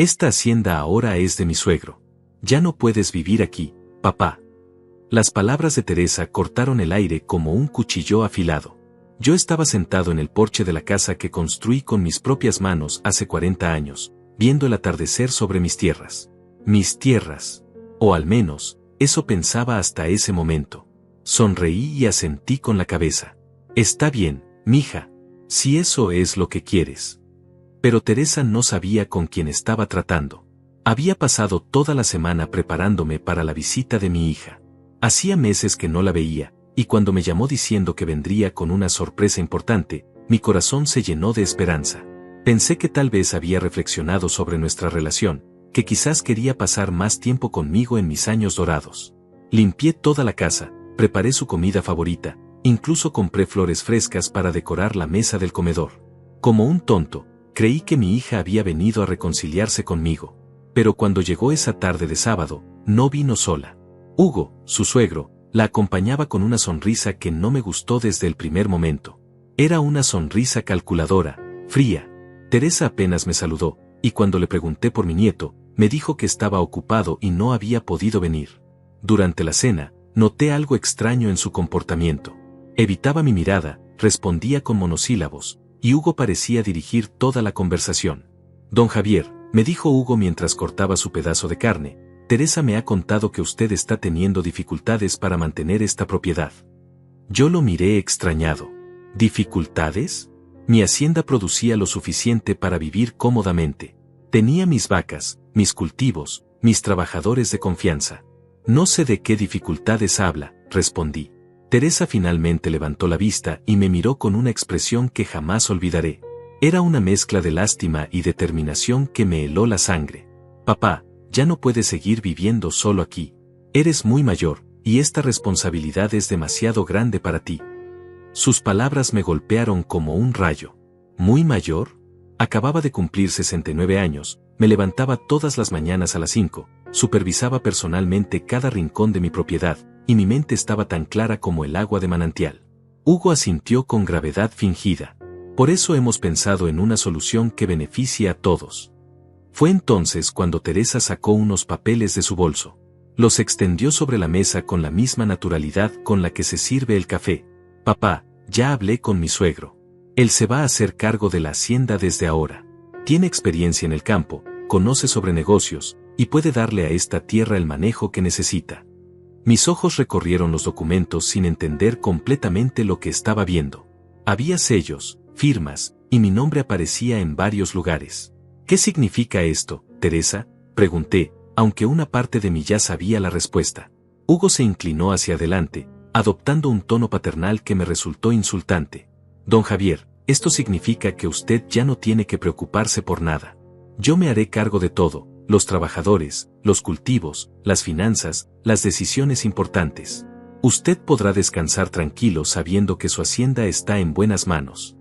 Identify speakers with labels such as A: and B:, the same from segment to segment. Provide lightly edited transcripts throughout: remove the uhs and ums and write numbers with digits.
A: Esta hacienda ahora es de mi suegro. Ya no puedes vivir aquí, papá. Las palabras de Teresa cortaron el aire como un cuchillo afilado. Yo estaba sentado en el porche de la casa que construí con mis propias manos hace 40 años, viendo el atardecer sobre mis tierras. Mis tierras. O al menos, eso pensaba hasta ese momento. Sonreí y asentí con la cabeza. Está bien, mija, si eso es lo que quieres. Pero Teresa no sabía con quién estaba tratando. Había pasado toda la semana preparándome para la visita de mi hija. Hacía meses que no la veía, y cuando me llamó diciendo que vendría con una sorpresa importante, mi corazón se llenó de esperanza. Pensé que tal vez había reflexionado sobre nuestra relación, que quizás quería pasar más tiempo conmigo en mis años dorados. Limpié toda la casa, preparé su comida favorita, incluso compré flores frescas para decorar la mesa del comedor. Como un tonto, creí que mi hija había venido a reconciliarse conmigo. Pero cuando llegó esa tarde de sábado, no vino sola. Hugo, su suegro, la acompañaba con una sonrisa que no me gustó desde el primer momento. Era una sonrisa calculadora, fría. Teresa apenas me saludó, y cuando le pregunté por mi nieto, me dijo que estaba ocupado y no había podido venir. Durante la cena, noté algo extraño en su comportamiento. Evitaba mi mirada, respondía con monosílabos, y Hugo parecía dirigir toda la conversación. Don Javier, me dijo Hugo mientras cortaba su pedazo de carne, Teresa me ha contado que usted está teniendo dificultades para mantener esta propiedad. Yo lo miré extrañado. ¿Dificultades? Mi hacienda producía lo suficiente para vivir cómodamente. Tenía mis vacas, mis cultivos, mis trabajadores de confianza. No sé de qué dificultades habla, respondí. Teresa finalmente levantó la vista y me miró con una expresión que jamás olvidaré. Era una mezcla de lástima y determinación que me heló la sangre. Papá, ya no puedes seguir viviendo solo aquí. Eres muy mayor, y esta responsabilidad es demasiado grande para ti. Sus palabras me golpearon como un rayo. ¿Muy mayor? Acababa de cumplir 69 años, me levantaba todas las mañanas a las 5, supervisaba personalmente cada rincón de mi propiedad, y mi mente estaba tan clara como el agua de manantial. Hugo asintió con gravedad fingida. Por eso hemos pensado en una solución que beneficie a todos. Fue entonces cuando Teresa sacó unos papeles de su bolso. Los extendió sobre la mesa con la misma naturalidad con la que se sirve el café. Papá, ya hablé con mi suegro. Él se va a hacer cargo de la hacienda desde ahora. Tiene experiencia en el campo, conoce sobre negocios, y puede darle a esta tierra el manejo que necesita. Mis ojos recorrieron los documentos sin entender completamente lo que estaba viendo. Había sellos, firmas, y mi nombre aparecía en varios lugares. ¿Qué significa esto, Teresa?, pregunté, aunque una parte de mí ya sabía la respuesta. Hugo se inclinó hacia adelante, adoptando un tono paternal que me resultó insultante. Don Javier, esto significa que usted ya no tiene que preocuparse por nada. Yo me haré cargo de todo, los trabajadores, los cultivos, las finanzas, las decisiones importantes. Usted podrá descansar tranquilo sabiendo que su hacienda está en buenas manos.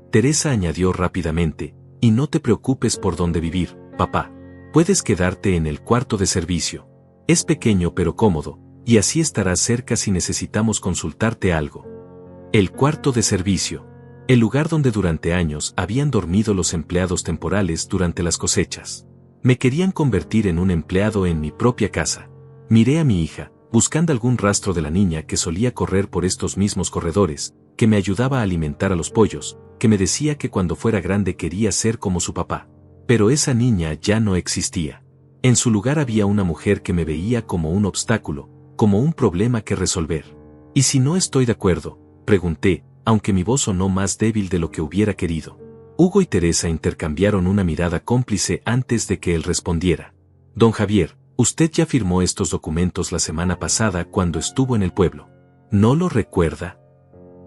A: Teresa añadió rápidamente, y no te preocupes por dónde vivir, papá. Puedes quedarte en el cuarto de servicio. Es pequeño pero cómodo, y así estarás cerca si necesitamos consultarte algo. El cuarto de servicio. El lugar donde durante años habían dormido los empleados temporales durante las cosechas. Me querían convertir en un empleado en mi propia casa. Miré a mi hija, buscando algún rastro de la niña que solía correr por estos mismos corredores, que me ayudaba a alimentar a los pollos, que me decía que cuando fuera grande quería ser como su papá. Pero esa niña ya no existía. En su lugar había una mujer que me veía como un obstáculo, como un problema que resolver. ¿Y si no estoy de acuerdo?, pregunté, aunque mi voz sonó más débil de lo que hubiera querido. Hugo y Teresa intercambiaron una mirada cómplice antes de que él respondiera. Don Javier, usted ya firmó estos documentos la semana pasada cuando estuvo en el pueblo. ¿No lo recuerda?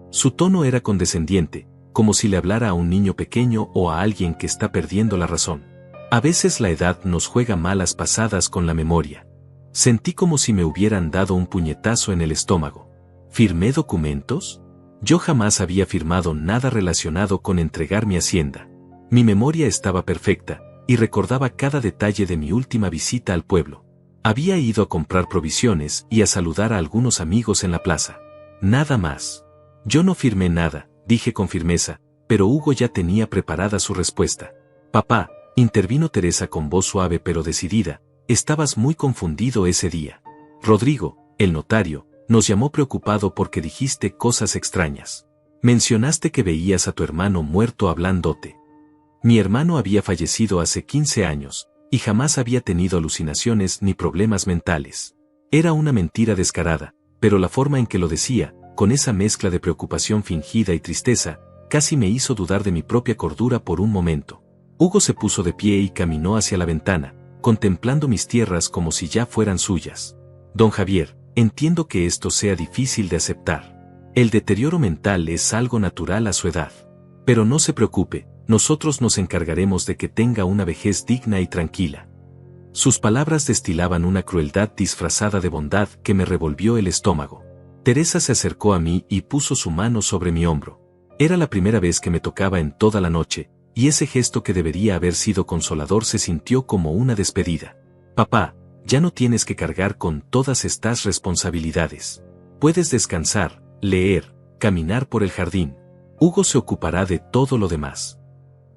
A: Su tono era condescendiente, como si le hablara a un niño pequeño o a alguien que está perdiendo la razón. A veces la edad nos juega malas pasadas con la memoria. Sentí como si me hubieran dado un puñetazo en el estómago. ¿Firmé documentos? Yo jamás había firmado nada relacionado con entregar mi hacienda. Mi memoria estaba perfecta, y recordaba cada detalle de mi última visita al pueblo. Había ido a comprar provisiones y a saludar a algunos amigos en la plaza. Nada más. Yo no firmé nada, dije con firmeza, pero Hugo ya tenía preparada su respuesta. Papá, Intervino Teresa con voz suave pero decidida, estabas muy confundido ese día. Rodrigo, el notario, nos llamó preocupado porque dijiste cosas extrañas. Mencionaste que veías a tu hermano muerto hablándote. Mi hermano había fallecido hace 15 años, y jamás había tenido alucinaciones ni problemas mentales. Era una mentira descarada, pero la forma en que lo decía, con esa mezcla de preocupación fingida y tristeza, casi me hizo dudar de mi propia cordura por un momento. Hugo se puso de pie y caminó hacia la ventana, contemplando mis tierras como si ya fueran suyas. Don Javier, entiendo que esto sea difícil de aceptar. El deterioro mental es algo natural a su edad. Pero no se preocupe, nosotros nos encargaremos de que tenga una vejez digna y tranquila. Sus palabras destilaban una crueldad disfrazada de bondad que me revolvió el estómago. Teresa se acercó a mí y puso su mano sobre mi hombro. Era la primera vez que me tocaba en toda la noche, y ese gesto que debería haber sido consolador se sintió como una despedida. Papá, ya no tienes que cargar con todas estas responsabilidades. Puedes descansar, leer, caminar por el jardín. Hugo se ocupará de todo lo demás.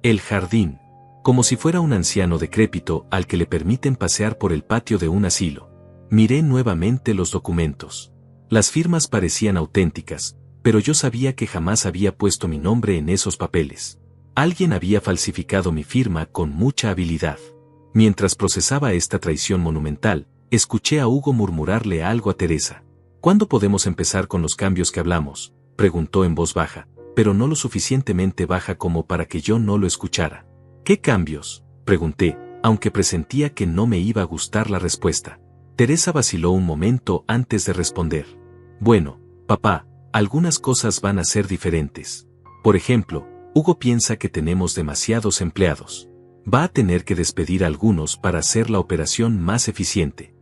A: El jardín, como si fuera un anciano decrépito al que le permiten pasear por el patio de un asilo. Miré nuevamente los documentos. Las firmas parecían auténticas, pero yo sabía que jamás había puesto mi nombre en esos papeles. Alguien había falsificado mi firma con mucha habilidad. Mientras procesaba esta traición monumental, escuché a Hugo murmurarle algo a Teresa. ¿Cuándo podemos empezar con los cambios que hablamos?, preguntó en voz baja, pero no lo suficientemente baja como para que yo no lo escuchara. ¿Qué cambios?, pregunté, aunque presentía que no me iba a gustar la respuesta. Teresa vaciló un momento antes de responder. Bueno, papá, algunas cosas van a ser diferentes. Por ejemplo, Hugo piensa que tenemos demasiados empleados. Va a tener que despedir a algunos para hacer la operación más eficiente.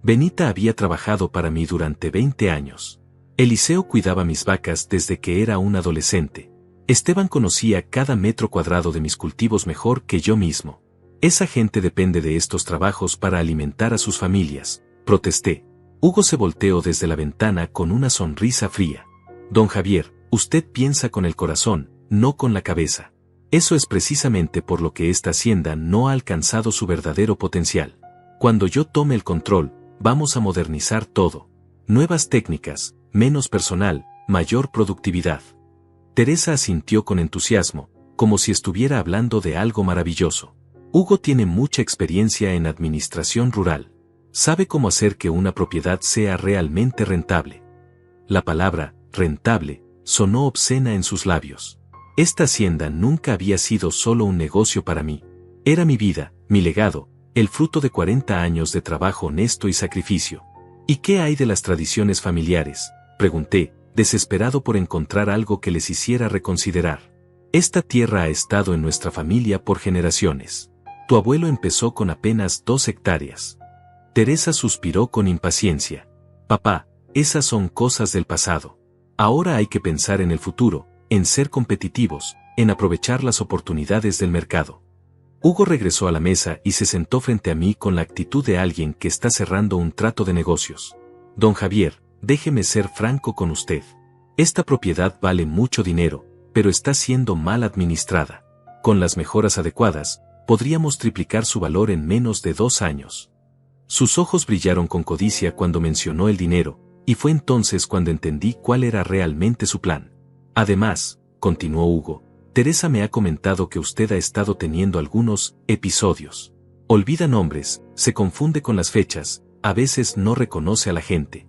A: Benita había trabajado para mí durante 20 años. Eliseo cuidaba mis vacas desde que era un adolescente. Esteban conocía cada metro cuadrado de mis cultivos mejor que yo mismo. Esa gente depende de estos trabajos para alimentar a sus familias, protesté. Hugo se volteó desde la ventana con una sonrisa fría. Don Javier, usted piensa con el corazón, no con la cabeza. Eso es precisamente por lo que esta hacienda no ha alcanzado su verdadero potencial. Cuando yo tome el control, vamos a modernizar todo. Nuevas técnicas, menos personal, mayor productividad. Teresa asintió con entusiasmo, como si estuviera hablando de algo maravilloso. Hugo tiene mucha experiencia en administración rural. Sabe cómo hacer que una propiedad sea realmente rentable. La palabra, rentable, sonó obscena en sus labios. Esta hacienda nunca había sido solo un negocio para mí. Era mi vida, mi legado, el fruto de 40 años de trabajo honesto y sacrificio. ¿Y qué hay de las tradiciones familiares?, pregunté, desesperado por encontrar algo que les hiciera reconsiderar. Esta tierra ha estado en nuestra familia por generaciones. Tu abuelo empezó con apenas 2 hectáreas. Teresa suspiró con impaciencia. Papá, esas son cosas del pasado. Ahora hay que pensar en el futuro, en ser competitivos, en aprovechar las oportunidades del mercado. Hugo regresó a la mesa y se sentó frente a mí con la actitud de alguien que está cerrando un trato de negocios. Don Javier, déjeme ser franco con usted. Esta propiedad vale mucho dinero, pero está siendo mal administrada. Con las mejoras adecuadas, podríamos triplicar su valor en menos de 2 años. Sus ojos brillaron con codicia cuando mencionó el dinero, y fue entonces cuando entendí cuál era realmente su plan. Además, continuó Hugo, Teresa me ha comentado que usted ha estado teniendo algunos episodios. Olvida nombres, se confunde con las fechas, a veces no reconoce a la gente.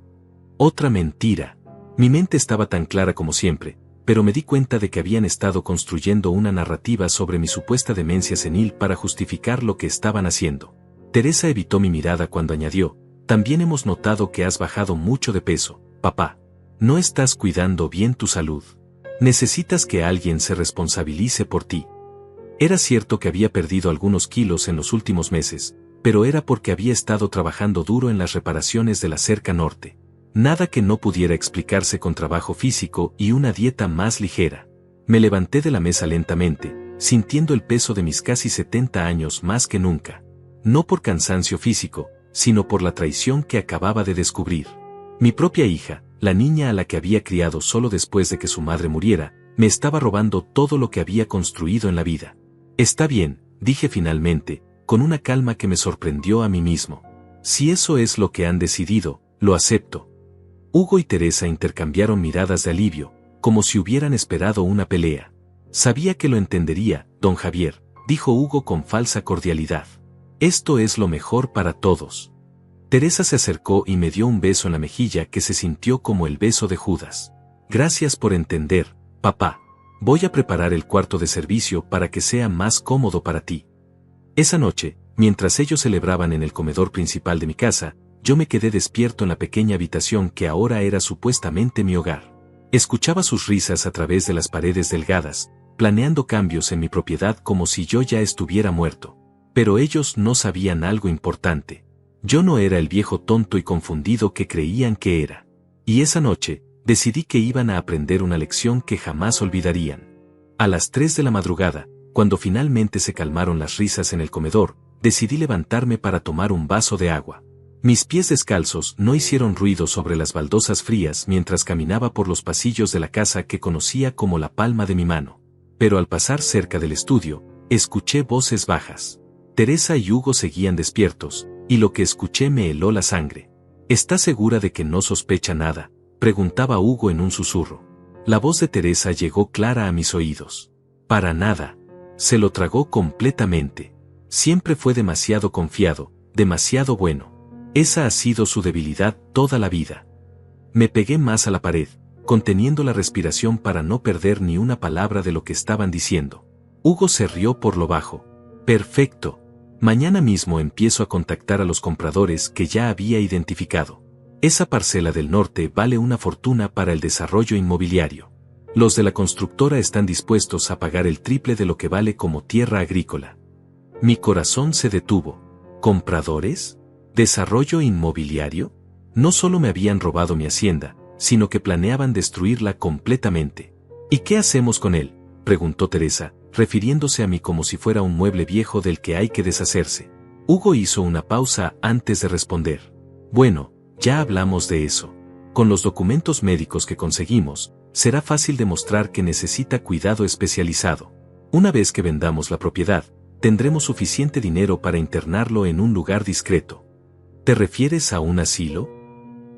A: Otra mentira. Mi mente estaba tan clara como siempre, pero me di cuenta de que habían estado construyendo una narrativa sobre mi supuesta demencia senil para justificar lo que estaban haciendo. Teresa evitó mi mirada cuando añadió, también hemos notado que has bajado mucho de peso, papá. No estás cuidando bien tu salud. Necesitas que alguien se responsabilice por ti. Era cierto que había perdido algunos kilos en los últimos meses, pero era porque había estado trabajando duro en las reparaciones de la cerca norte. Nada que no pudiera explicarse con trabajo físico y una dieta más ligera. Me levanté de la mesa lentamente, sintiendo el peso de mis casi 70 años más que nunca. No por cansancio físico, sino por la traición que acababa de descubrir. Mi propia hija, la niña a la que había criado solo después de que su madre muriera, me estaba robando todo lo que había construido en la vida. Está bien, dije finalmente, con una calma que me sorprendió a mí mismo. Si eso es lo que han decidido, lo acepto. Hugo y Teresa intercambiaron miradas de alivio, como si hubieran esperado una pelea. Sabía que lo entendería, don Javier, dijo Hugo con falsa cordialidad. Esto es lo mejor para todos. Teresa se acercó y me dio un beso en la mejilla que se sintió como el beso de Judas. Gracias por entender, papá. Voy a preparar el cuarto de servicio para que sea más cómodo para ti. Esa noche, mientras ellos celebraban en el comedor principal de mi casa, yo me quedé despierto en la pequeña habitación que ahora era supuestamente mi hogar. Escuchaba sus risas a través de las paredes delgadas, planeando cambios en mi propiedad como si yo ya estuviera muerto. Pero ellos no sabían algo importante. Yo no era el viejo tonto y confundido que creían que era. Y esa noche, decidí que iban a aprender una lección que jamás olvidarían. A las 3 de la madrugada, cuando finalmente se calmaron las risas en el comedor, decidí levantarme para tomar un vaso de agua. Mis pies descalzos no hicieron ruido sobre las baldosas frías mientras caminaba por los pasillos de la casa que conocía como la palma de mi mano. Pero al pasar cerca del estudio, escuché voces bajas. Teresa y Hugo seguían despiertos, y lo que escuché me heló la sangre. ¿Estás segura de que no sospecha nada?, preguntaba Hugo en un susurro. La voz de Teresa llegó clara a mis oídos. Para nada. Se lo tragó completamente. Siempre fue demasiado confiado, demasiado bueno. Esa ha sido su debilidad toda la vida. Me pegué más a la pared, conteniendo la respiración para no perder ni una palabra de lo que estaban diciendo. Hugo se rió por lo bajo. Perfecto. Mañana mismo empiezo a contactar a los compradores que ya había identificado. Esa parcela del norte vale una fortuna para el desarrollo inmobiliario. Los de la constructora están dispuestos a pagar el triple de lo que vale como tierra agrícola. Mi corazón se detuvo. ¿Compradores? ¿Desarrollo inmobiliario? No solo me habían robado mi hacienda, sino que planeaban destruirla completamente. ¿Y qué hacemos con él?, preguntó Teresa, refiriéndose a mí como si fuera un mueble viejo del que hay que deshacerse. Hugo hizo una pausa antes de responder. Bueno, ya hablamos de eso. Con los documentos médicos que conseguimos, será fácil demostrar que necesita cuidado especializado. Una vez que vendamos la propiedad, tendremos suficiente dinero para internarlo en un lugar discreto. ¿Te refieres a un asilo?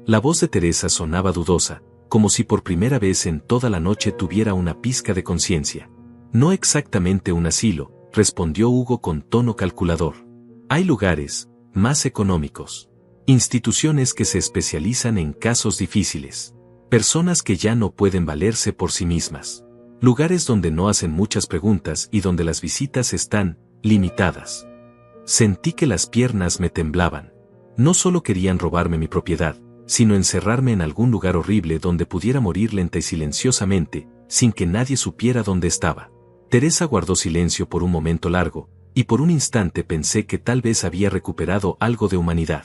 A: La voz de Teresa sonaba dudosa, como si por primera vez en toda la noche tuviera una pizca de conciencia. No exactamente un asilo, respondió Hugo con tono calculador. Hay lugares, más económicos. Instituciones que se especializan en casos difíciles. Personas que ya no pueden valerse por sí mismas. Lugares donde no hacen muchas preguntas y donde las visitas están limitadas. Sentí que las piernas me temblaban. No solo querían robarme mi propiedad, sino encerrarme en algún lugar horrible donde pudiera morir lenta y silenciosamente, sin que nadie supiera dónde estaba. Teresa guardó silencio por un momento largo, y por un instante pensé que tal vez había recuperado algo de humanidad.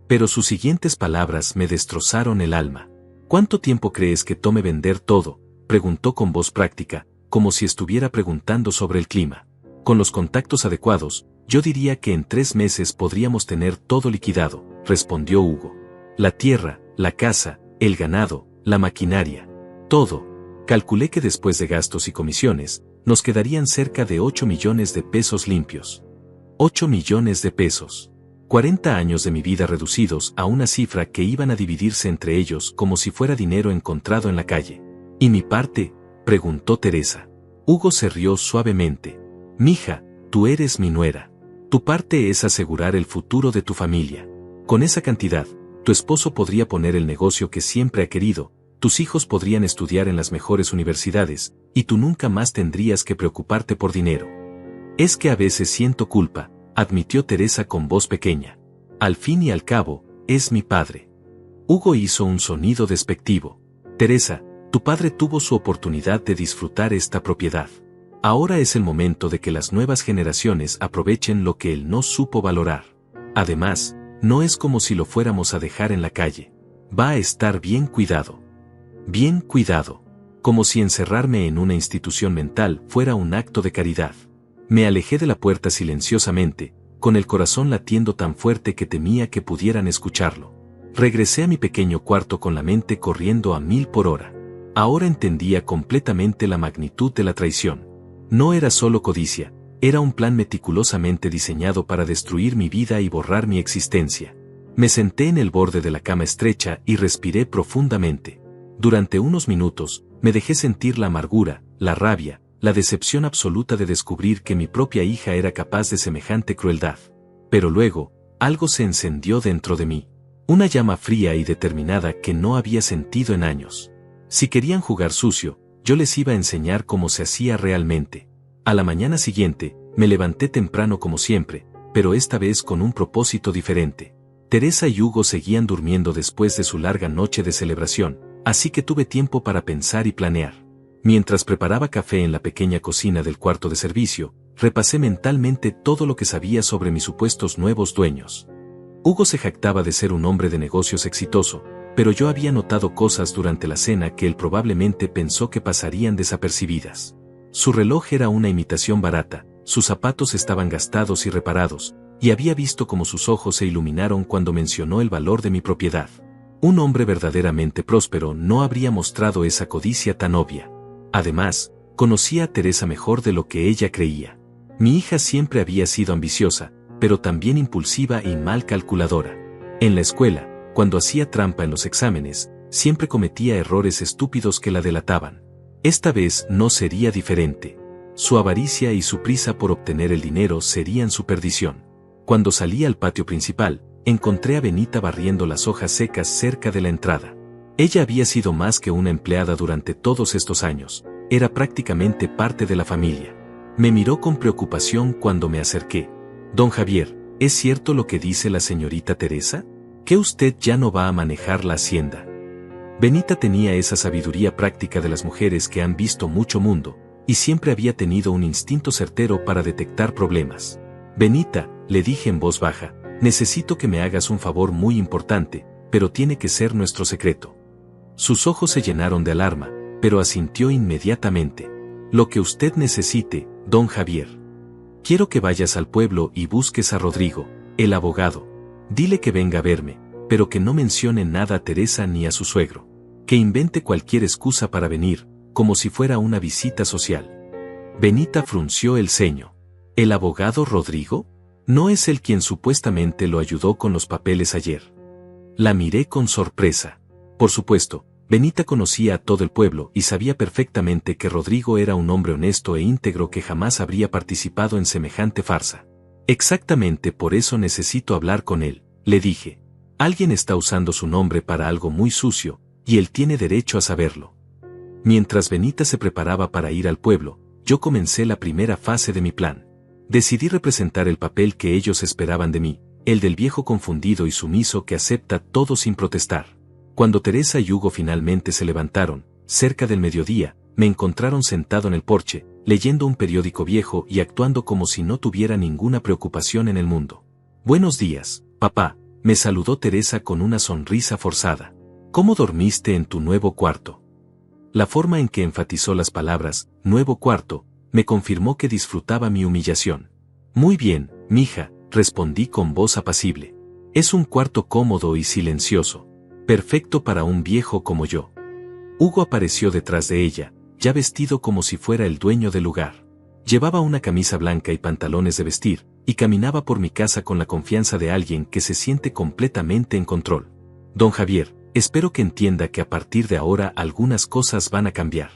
A: Pero sus siguientes palabras me destrozaron el alma. ¿Cuánto tiempo crees que tome vender todo?, preguntó con voz práctica, como si estuviera preguntando sobre el clima. Con los contactos adecuados, yo diría que en 3 meses podríamos tener todo liquidado, respondió Hugo. La tierra, la casa, el ganado, la maquinaria. Todo. Calculé que después de gastos y comisiones, nos quedarían cerca de 8 millones de pesos limpios. 8 millones de pesos. 40 años de mi vida reducidos a una cifra que iban a dividirse entre ellos como si fuera dinero encontrado en la calle. ¿Y mi parte?, preguntó Teresa. Hugo se rió suavemente. Mija, tú eres mi nuera. Tu parte es asegurar el futuro de tu familia. Con esa cantidad, tu esposo podría poner el negocio que siempre ha querido, tus hijos podrían estudiar en las mejores universidades, y tú nunca más tendrías que preocuparte por dinero. Es que a veces siento culpa, admitió Teresa con voz pequeña. Al fin y al cabo, es mi padre. Hugo hizo un sonido despectivo. Teresa, tu padre tuvo su oportunidad de disfrutar esta propiedad. Ahora es el momento de que las nuevas generaciones aprovechen lo que él no supo valorar. Además, no es como si lo fuéramos a dejar en la calle. Va a estar bien cuidado. Bien cuidado. Como si encerrarme en una institución mental fuera un acto de caridad. Me alejé de la puerta silenciosamente, con el corazón latiendo tan fuerte que temía que pudieran escucharlo. Regresé a mi pequeño cuarto con la mente corriendo a 1000 por hora. Ahora entendía completamente la magnitud de la traición. No era solo codicia, Era un plan meticulosamente diseñado para destruir mi vida y borrar mi existencia. Me senté en el borde de la cama estrecha y respiré profundamente. Durante unos minutos, me dejé sentir la amargura, la rabia, la decepción absoluta de descubrir que mi propia hija era capaz de semejante crueldad. Pero luego, algo se encendió dentro de mí. Una llama fría y determinada que no había sentido en años. Si querían jugar sucio, yo les iba a enseñar cómo se hacía realmente. A la mañana siguiente, me levanté temprano como siempre, pero esta vez con un propósito diferente. Teresa y Hugo seguían durmiendo después de su larga noche de celebración, así que tuve tiempo para pensar y planear. Mientras preparaba café en la pequeña cocina del cuarto de servicio, repasé mentalmente todo lo que sabía sobre mis supuestos nuevos dueños. Hugo se jactaba de ser un hombre de negocios exitoso, pero yo había notado cosas durante la cena que él probablemente pensó que pasarían desapercibidas. Su reloj era una imitación barata, sus zapatos estaban gastados y reparados, y había visto cómo sus ojos se iluminaron cuando mencionó el valor de mi propiedad. Un hombre verdaderamente próspero no habría mostrado esa codicia tan obvia. Además, conocía a Teresa mejor de lo que ella creía. Mi hija siempre había sido ambiciosa, pero también impulsiva y mal calculadora. En la escuela, cuando hacía trampa en los exámenes, siempre cometía errores estúpidos que la delataban. Esta vez no sería diferente. Su avaricia y su prisa por obtener el dinero serían su perdición. Cuando salí al patio principal, encontré a Benita barriendo las hojas secas cerca de la entrada. Ella había sido más que una empleada durante todos estos años, era prácticamente parte de la familia. Me miró con preocupación cuando me acerqué. «Don Javier, ¿es cierto lo que dice la señorita Teresa? ¿Que usted ya no va a manejar la hacienda?» Benita tenía esa sabiduría práctica de las mujeres que han visto mucho mundo, y siempre había tenido un instinto certero para detectar problemas. «Benita», le dije en voz baja, «necesito que me hagas un favor muy importante, pero tiene que ser nuestro secreto». Sus ojos se llenaron de alarma, pero asintió inmediatamente. «Lo que usted necesite, don Javier. Quiero que vayas al pueblo y busques a Rodrigo, el abogado. Dile que venga a verme, pero que no mencione nada a Teresa ni a su suegro. Que invente cualquier excusa para venir, como si fuera una visita social». Benita frunció el ceño. «¿El abogado Rodrigo? ¿No es él quien supuestamente lo ayudó con los papeles ayer?» La miré con sorpresa. Por supuesto, Benita conocía a todo el pueblo y sabía perfectamente que Rodrigo era un hombre honesto e íntegro que jamás habría participado en semejante farsa. «Exactamente por eso necesito hablar con él», le dije. «Alguien está usando su nombre para algo muy sucio, y él tiene derecho a saberlo». Mientras Benita se preparaba para ir al pueblo, yo comencé la primera fase de mi plan. Decidí representar el papel que ellos esperaban de mí, el del viejo confundido y sumiso que acepta todo sin protestar. Cuando Teresa y Hugo finalmente se levantaron, cerca del mediodía, me encontraron sentado en el porche, leyendo un periódico viejo y actuando como si no tuviera ninguna preocupación en el mundo. «Buenos días, papá», me saludó Teresa con una sonrisa forzada. «¿Cómo dormiste en tu nuevo cuarto?» La forma en que enfatizó las palabras «nuevo cuarto» me confirmó que disfrutaba mi humillación. «Muy bien, mija», respondí con voz apacible. «Es un cuarto cómodo y silencioso. Perfecto para un viejo como yo». Hugo apareció detrás de ella, ya vestido como si fuera el dueño del lugar. Llevaba una camisa blanca y pantalones de vestir, y caminaba por mi casa con la confianza de alguien que se siente completamente en control. «Don Javier, espero que entienda que a partir de ahora algunas cosas van a cambiar.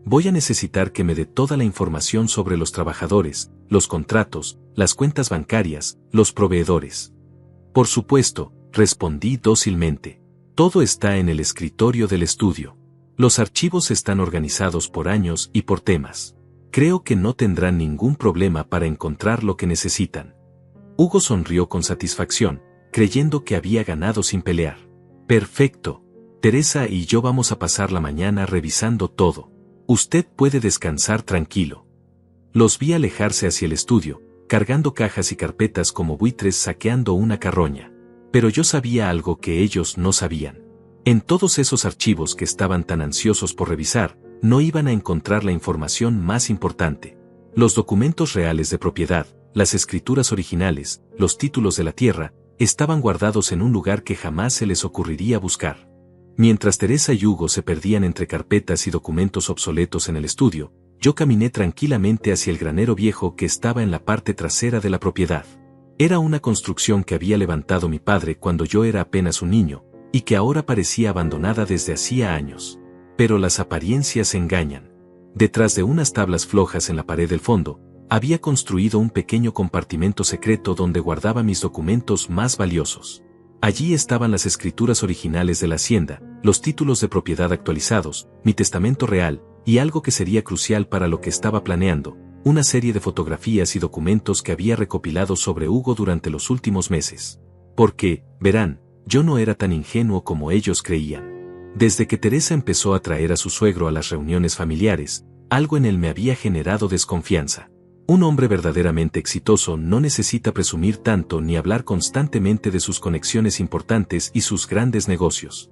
A: Voy a necesitar que me dé toda la información sobre los trabajadores, los contratos, las cuentas bancarias, los proveedores». «Por supuesto», respondí dócilmente. «Todo está en el escritorio del estudio. Los archivos están organizados por años y por temas. Creo que no tendrán ningún problema para encontrar lo que necesitan». Hugo sonrió con satisfacción, creyendo que había ganado sin pelear. «Perfecto. Teresa y yo vamos a pasar la mañana revisando todo. Usted puede descansar tranquilo». Los vi alejarse hacia el estudio, cargando cajas y carpetas como buitres saqueando una carroña. Pero yo sabía algo que ellos no sabían. En todos esos archivos que estaban tan ansiosos por revisar, no iban a encontrar la información más importante. Los documentos reales de propiedad, las escrituras originales, los títulos de la tierra, estaban guardados en un lugar que jamás se les ocurriría buscar. Mientras Teresa y Hugo se perdían entre carpetas y documentos obsoletos en el estudio, yo caminé tranquilamente hacia el granero viejo que estaba en la parte trasera de la propiedad. Era una construcción que había levantado mi padre cuando yo era apenas un niño, y que ahora parecía abandonada desde hacía años. Pero las apariencias engañan. Detrás de unas tablas flojas en la pared del fondo, había construido un pequeño compartimento secreto donde guardaba mis documentos más valiosos. Allí estaban las escrituras originales de la hacienda, los títulos de propiedad actualizados, mi testamento real, y algo que sería crucial para lo que estaba planeando, una serie de fotografías y documentos que había recopilado sobre Hugo durante los últimos meses. Porque, verán, yo no era tan ingenuo como ellos creían. Desde que Teresa empezó a traer a su suegro a las reuniones familiares, algo en él me había generado desconfianza. Un hombre verdaderamente exitoso no necesita presumir tanto ni hablar constantemente de sus conexiones importantes y sus grandes negocios.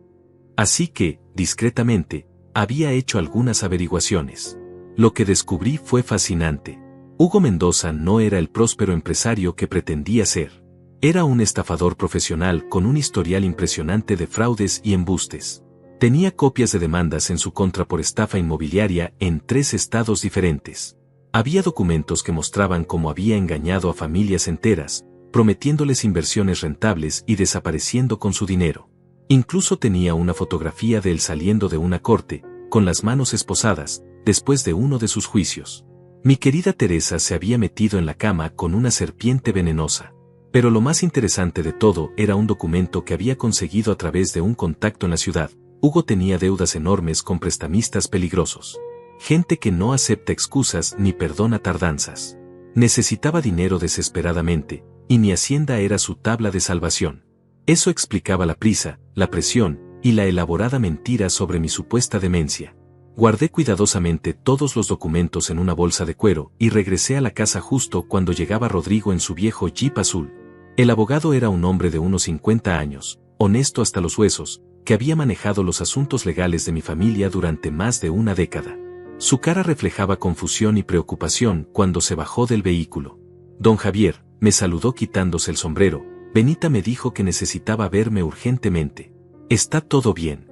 A: Así que, discretamente, había hecho algunas averiguaciones. Lo que descubrí fue fascinante. Hugo Mendoza no era el próspero empresario que pretendía ser. Era un estafador profesional con un historial impresionante de fraudes y embustes. Tenía copias de demandas en su contra por estafa inmobiliaria en 3 estados diferentes. Había documentos que mostraban cómo había engañado a familias enteras, prometiéndoles inversiones rentables y desapareciendo con su dinero. Incluso tenía una fotografía de él saliendo de una corte, con las manos esposadas, después de uno de sus juicios. Mi querida Teresa se había metido en la cama con una serpiente venenosa. Pero lo más interesante de todo era un documento que había conseguido a través de un contacto en la ciudad. Hugo tenía deudas enormes con prestamistas peligrosos. Gente que no acepta excusas ni perdona tardanzas. Necesitaba dinero desesperadamente, y mi hacienda era su tabla de salvación. Eso explicaba la prisa, la presión, y la elaborada mentira sobre mi supuesta demencia. Guardé cuidadosamente todos los documentos en una bolsa de cuero y regresé a la casa justo cuando llegaba Rodrigo en su viejo Jeep azul. El abogado era un hombre de unos 50 años, honesto hasta los huesos, que había manejado los asuntos legales de mi familia durante más de una década. Su cara reflejaba confusión y preocupación cuando se bajó del vehículo. Don Javier, me saludó quitándose el sombrero. Benita me dijo que necesitaba verme urgentemente. ¿Está todo bien?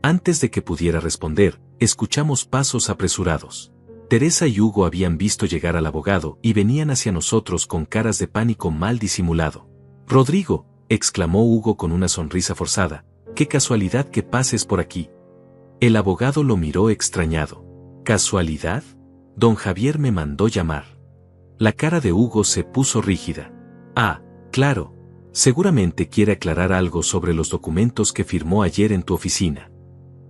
A: Antes de que pudiera responder, escuchamos pasos apresurados. Teresa y Hugo habían visto llegar al abogado y venían hacia nosotros con caras de pánico mal disimulado. «Rodrigo», exclamó Hugo con una sonrisa forzada, «qué casualidad que pases por aquí». El abogado lo miró extrañado. ¿Casualidad? Don Javier me mandó llamar. La cara de Hugo se puso rígida. «Ah, claro. Seguramente quiere aclarar algo sobre los documentos que firmó ayer en tu oficina».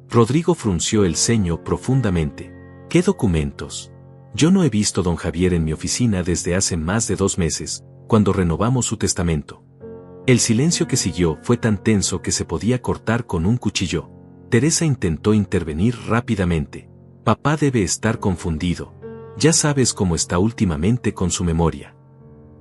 A: Rodrigo frunció el ceño profundamente. «¿Qué documentos? Yo no he visto a don Javier en mi oficina desde hace más de 2 meses, cuando renovamos su testamento». El silencio que siguió fue tan tenso que se podía cortar con un cuchillo. Teresa intentó intervenir rápidamente. «Papá debe estar confundido. Ya sabes cómo está últimamente con su memoria».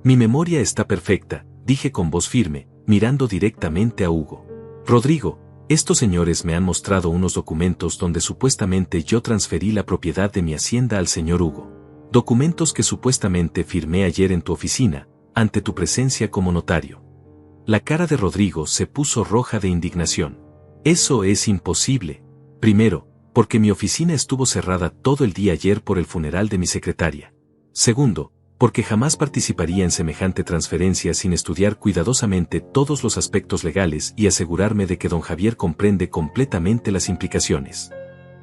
A: «Mi memoria está perfecta», dije con voz firme, mirando directamente a Hugo. «Rodrigo, estos señores me han mostrado unos documentos donde supuestamente yo transferí la propiedad de mi hacienda al señor Hugo. Documentos que supuestamente firmé ayer en tu oficina, ante tu presencia como notario». La cara de Rodrigo se puso roja de indignación. «Eso es imposible. Primero, porque mi oficina estuvo cerrada todo el día ayer por el funeral de mi secretaria. Segundo, porque jamás participaría en semejante transferencia sin estudiar cuidadosamente todos los aspectos legales y asegurarme de que don Javier comprende completamente las implicaciones».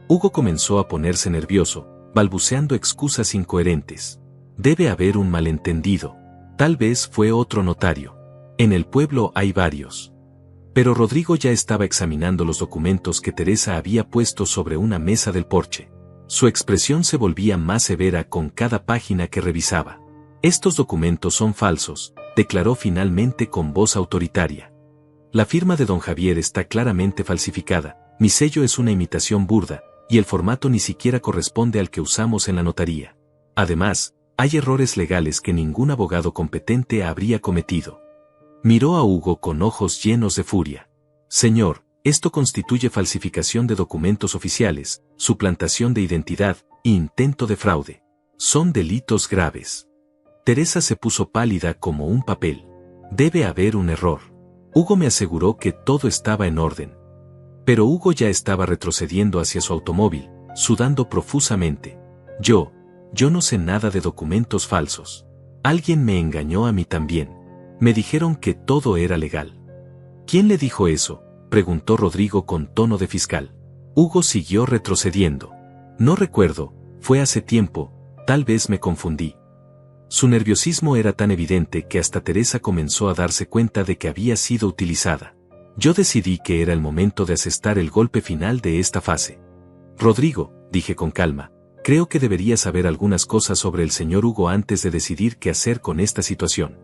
A: Hugo comenzó a ponerse nervioso, balbuceando excusas incoherentes. «Debe haber un malentendido. Tal vez fue otro notario. En el pueblo hay varios». Pero Rodrigo ya estaba examinando los documentos que Teresa había puesto sobre una mesa del porche. Su expresión se volvía más severa con cada página que revisaba. «Estos documentos son falsos», declaró finalmente con voz autoritaria. «La firma de don Javier está claramente falsificada, mi sello es una imitación burda, y el formato ni siquiera corresponde al que usamos en la notaría. Además, hay errores legales que ningún abogado competente habría cometido». Miró a Hugo con ojos llenos de furia. «Señor, esto constituye falsificación de documentos oficiales, suplantación de identidad e intento de fraude. Son delitos graves». Teresa se puso pálida como un papel. «Debe haber un error». Hugo me aseguró que todo estaba en orden. Pero Hugo ya estaba retrocediendo hacia su automóvil, sudando profusamente. Yo no sé nada de documentos falsos. Alguien me engañó a mí también. Me dijeron que todo era legal. ¿Quién le dijo eso?, preguntó Rodrigo con tono de fiscal. Hugo siguió retrocediendo. No recuerdo, fue hace tiempo, tal vez me confundí. Su nerviosismo era tan evidente que hasta Teresa comenzó a darse cuenta de que había sido utilizada. Yo decidí que era el momento de asestar el golpe final de esta fase. Rodrigo, dije con calma, creo que debería saber algunas cosas sobre el señor Hugo antes de decidir qué hacer con esta situación.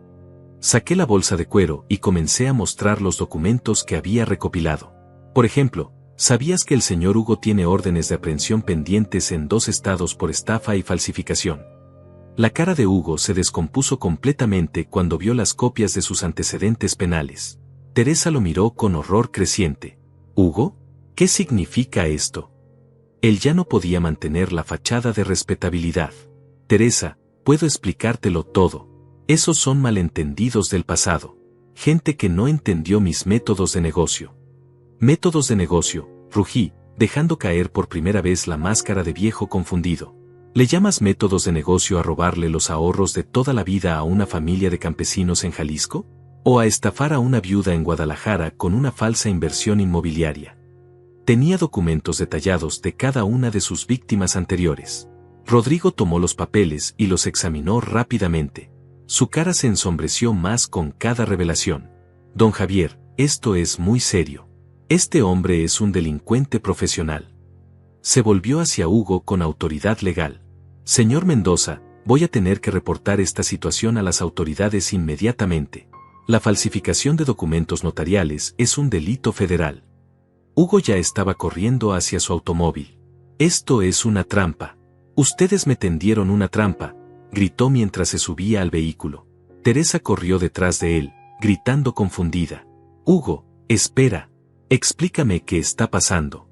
A: Saqué la bolsa de cuero y comencé a mostrar los documentos que había recopilado. Por ejemplo, ¿sabías que el señor Hugo tiene órdenes de aprehensión pendientes en 2 estados por estafa y falsificación? La cara de Hugo se descompuso completamente cuando vio las copias de sus antecedentes penales. Teresa lo miró con horror creciente. ¿Hugo? ¿Qué significa esto? Él ya no podía mantener la fachada de respetabilidad. Teresa, puedo explicártelo todo. Esos son malentendidos del pasado. Gente que no entendió mis métodos de negocio. Métodos de negocio, rugí, dejando caer por primera vez la máscara de viejo confundido. ¿Le llamas métodos de negocio a robarle los ahorros de toda la vida a una familia de campesinos en Jalisco? ¿O a estafar a una viuda en Guadalajara con una falsa inversión inmobiliaria? Tenía documentos detallados de cada una de sus víctimas anteriores. Rodrigo tomó los papeles y los examinó rápidamente. Su cara se ensombreció más con cada revelación. Don Javier, esto es muy serio. Este hombre es un delincuente profesional. Se volvió hacia Hugo con autoridad legal. Señor Mendoza, voy a tener que reportar esta situación a las autoridades inmediatamente. La falsificación de documentos notariales es un delito federal. Hugo ya estaba corriendo hacia su automóvil. Esto es una trampa. Ustedes me tendieron una trampa, gritó mientras se subía al vehículo. Teresa corrió detrás de él, gritando confundida. Hugo, espera. Explícame qué está pasando.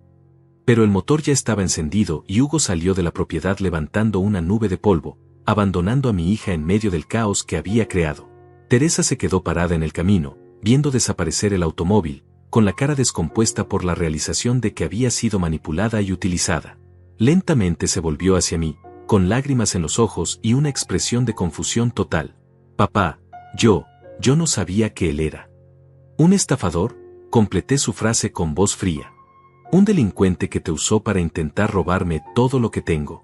A: Pero el motor ya estaba encendido y Hugo salió de la propiedad levantando una nube de polvo, abandonando a mi hija en medio del caos que había creado. Teresa se quedó parada en el camino, viendo desaparecer el automóvil, con la cara descompuesta por la realización de que había sido manipulada y utilizada. Lentamente se volvió hacia mí, con lágrimas en los ojos y una expresión de confusión total. Papá, yo no sabía que él era un estafador, completé su frase con voz fría. Un delincuente que te usó para intentar robarme todo lo que tengo.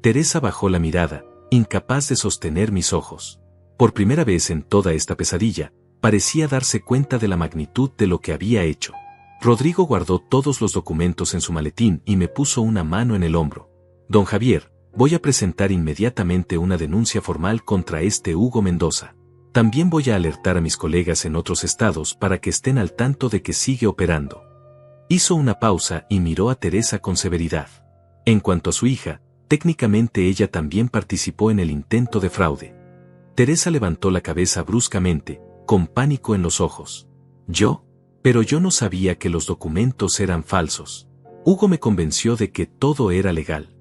A: Teresa bajó la mirada, incapaz de sostener mis ojos. Por primera vez en toda esta pesadilla, parecía darse cuenta de la magnitud de lo que había hecho. Rodrigo guardó todos los documentos en su maletín y me puso una mano en el hombro. Don Javier, voy a presentar inmediatamente una denuncia formal contra este Hugo Mendoza. También voy a alertar a mis colegas en otros estados para que estén al tanto de que sigue operando. Hizo una pausa y miró a Teresa con severidad. En cuanto a su hija, técnicamente ella también participó en el intento de fraude. Teresa levantó la cabeza bruscamente, con pánico en los ojos. ¿Yo? Pero yo no sabía que los documentos eran falsos. Hugo me convenció de que todo era legal.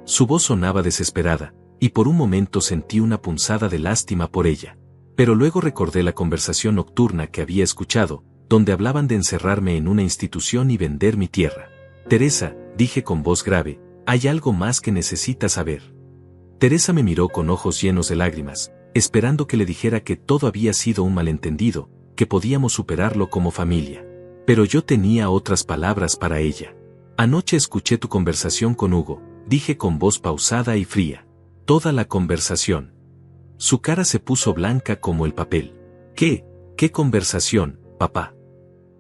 A: Su voz sonaba desesperada, y por un momento sentí una punzada de lástima por ella. Pero luego recordé la conversación nocturna que había escuchado, donde hablaban de encerrarme en una institución y vender mi tierra. Teresa, dije con voz grave, hay algo más que necesitas saber. Teresa me miró con ojos llenos de lágrimas, esperando que le dijera que todo había sido un malentendido, que podíamos superarlo como familia. Pero yo tenía otras palabras para ella. Anoche escuché tu conversación con Hugo, dije con voz pausada y fría. Toda la conversación. Su cara se puso blanca como el papel. ¿Qué conversación, papá?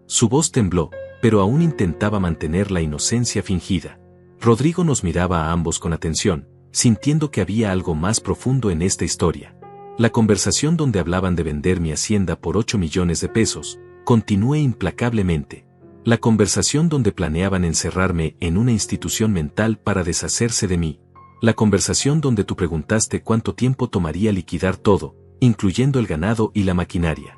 A: Su voz tembló, pero aún intentaba mantener la inocencia fingida. Rodrigo nos miraba a ambos con atención, sintiendo que había algo más profundo en esta historia. La conversación donde hablaban de vender mi hacienda por 8 millones de pesos, continué implacablemente. La conversación donde planeaban encerrarme en una institución mental para deshacerse de mí. La conversación donde tú preguntaste cuánto tiempo tomaría liquidar todo, incluyendo el ganado y la maquinaria.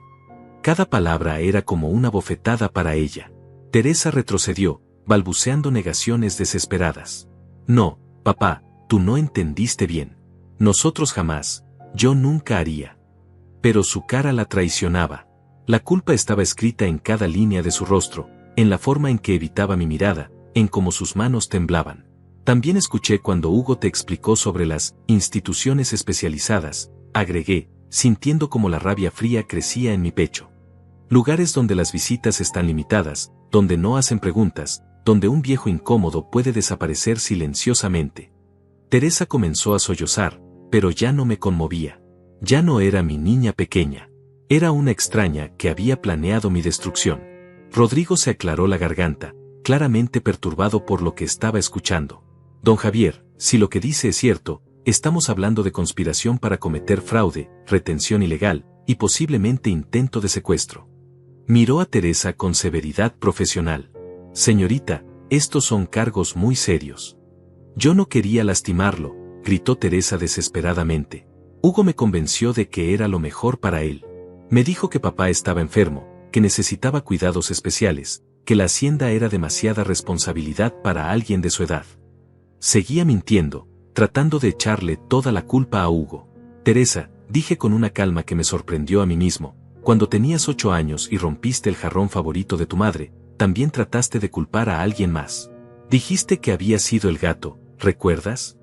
A: Cada palabra era como una bofetada para ella. Teresa retrocedió, balbuceando negaciones desesperadas. No, papá, tú no entendiste bien. Nosotros jamás, yo nunca haría. Pero su cara la traicionaba. La culpa estaba escrita en cada línea de su rostro, en la forma en que evitaba mi mirada, en cómo sus manos temblaban. También escuché cuando Hugo te explicó sobre las instituciones especializadas, agregué, sintiendo como la rabia fría crecía en mi pecho. Lugares donde las visitas están limitadas, donde no hacen preguntas, donde un viejo incómodo puede desaparecer silenciosamente. Teresa comenzó a sollozar, pero ya no me conmovía. Ya no era mi niña pequeña. Era una extraña que había planeado mi destrucción. Rodrigo se aclaró la garganta, claramente perturbado por lo que estaba escuchando. Don Javier, si lo que dice es cierto, estamos hablando de conspiración para cometer fraude, retención ilegal, y posiblemente intento de secuestro. Miró a Teresa con severidad profesional. Señorita, estos son cargos muy serios. Yo no quería lastimarlo, gritó Teresa desesperadamente. Hugo me convenció de que era lo mejor para él. Me dijo que papá estaba enfermo, que necesitaba cuidados especiales, que la hacienda era demasiada responsabilidad para alguien de su edad. Seguía mintiendo, tratando de echarle toda la culpa a Hugo. Teresa, dije con una calma que me sorprendió a mí mismo, cuando tenías 8 años y rompiste el jarrón favorito de tu madre, también trataste de culpar a alguien más. Dijiste que había sido el gato, ¿recuerdas?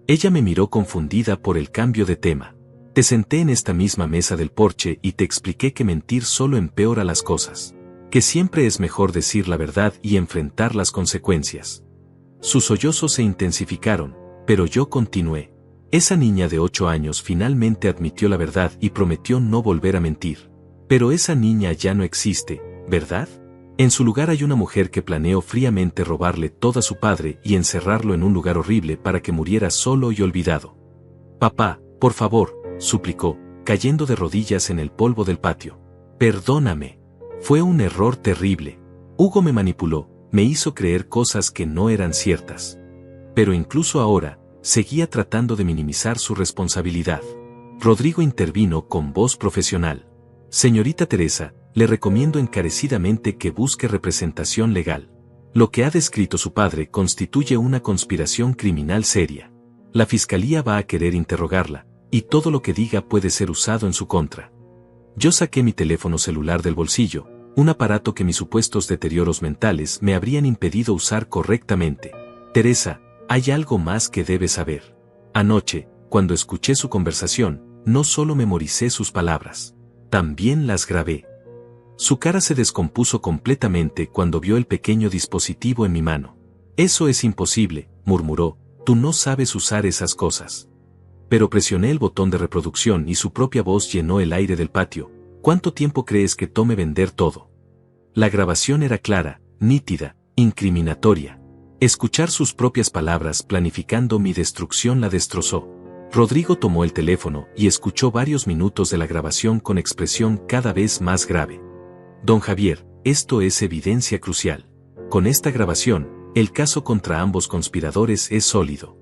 A: Ella me miró confundida por el cambio de tema. Te senté en esta misma mesa del porche y te expliqué que mentir solo empeora las cosas. Que siempre es mejor decir la verdad y enfrentar las consecuencias. Sus sollozos se intensificaron, pero yo continué. Esa niña de 8 años finalmente admitió la verdad y prometió no volver a mentir. Pero esa niña ya no existe, ¿verdad? En su lugar hay una mujer que planeó fríamente robarle todo a su padre y encerrarlo en un lugar horrible para que muriera solo y olvidado. Papá, por favor, suplicó, cayendo de rodillas en el polvo del patio. Perdóname. Fue un error terrible. Hugo me manipuló, me hizo creer cosas que no eran ciertas. Pero incluso ahora, seguía tratando de minimizar su responsabilidad. Rodrigo intervino con voz profesional. Señorita Teresa, le recomiendo encarecidamente que busque representación legal. Lo que ha descrito su padre constituye una conspiración criminal seria. La fiscalía va a querer interrogarla, y todo lo que diga puede ser usado en su contra. Yo saqué mi teléfono celular del bolsillo, un aparato que mis supuestos deterioros mentales me habrían impedido usar correctamente. Teresa, hay algo más que debes saber. Anoche, cuando escuché su conversación, no solo memoricé sus palabras, también las grabé. Su cara se descompuso completamente cuando vio el pequeño dispositivo en mi mano. Eso es imposible, murmuró, tú no sabes usar esas cosas. Pero presioné el botón de reproducción y su propia voz llenó el aire del patio. ¿Cuánto tiempo crees que tome vender todo? La grabación era clara, nítida, incriminatoria. Escuchar sus propias palabras planificando mi destrucción la destrozó. Rodrigo tomó el teléfono y escuchó varios minutos de la grabación con expresión cada vez más grave. Don Javier, esto es evidencia crucial. Con esta grabación, el caso contra ambos conspiradores es sólido.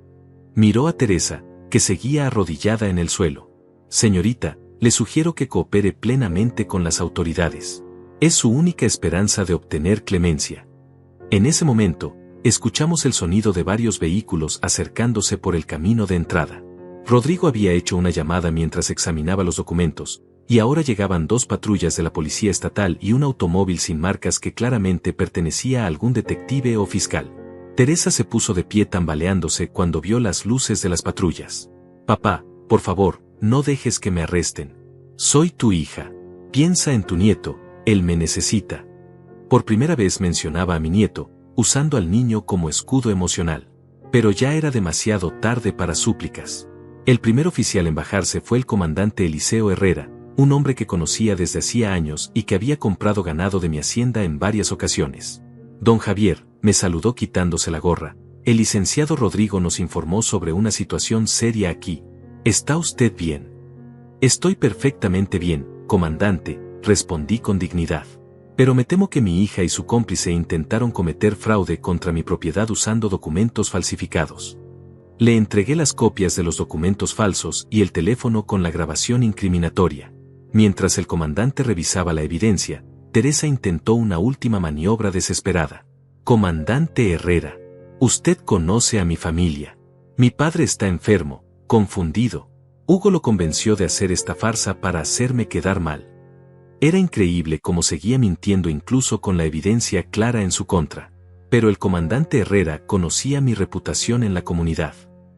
A: Miró a Teresa, que seguía arrodillada en el suelo. Señorita, le sugiero que coopere plenamente con las autoridades. Es su única esperanza de obtener clemencia. En ese momento, escuchamos el sonido de varios vehículos acercándose por el camino de entrada. Rodrigo había hecho una llamada mientras examinaba los documentos, y ahora llegaban 2 patrullas de la policía estatal y un automóvil sin marcas que claramente pertenecía a algún detective o fiscal. Teresa se puso de pie tambaleándose cuando vio las luces de las patrullas. Papá, por favor, no dejes que me arresten. Soy tu hija. Piensa en tu nieto, él me necesita. Por primera vez mencionaba a mi nieto, usando al niño como escudo emocional. Pero ya era demasiado tarde para súplicas. El primer oficial en bajarse fue el comandante Eliseo Herrera, un hombre que conocía desde hacía años y que había comprado ganado de mi hacienda en varias ocasiones. Don Javier, me saludó quitándose la gorra. El licenciado Rodrigo nos informó sobre una situación seria aquí. ¿Está usted bien? Estoy perfectamente bien, comandante, respondí con dignidad. Pero me temo que mi hija y su cómplice intentaron cometer fraude contra mi propiedad usando documentos falsificados. Le entregué las copias de los documentos falsos y el teléfono con la grabación incriminatoria. Mientras el comandante revisaba la evidencia, Teresa intentó una última maniobra desesperada. Comandante Herrera, usted conoce a mi familia. Mi padre está enfermo, confundido. Hugo lo convenció de hacer esta farsa para hacerme quedar mal. Era increíble cómo seguía mintiendo incluso con la evidencia clara en su contra. Pero el comandante Herrera conocía mi reputación en la comunidad.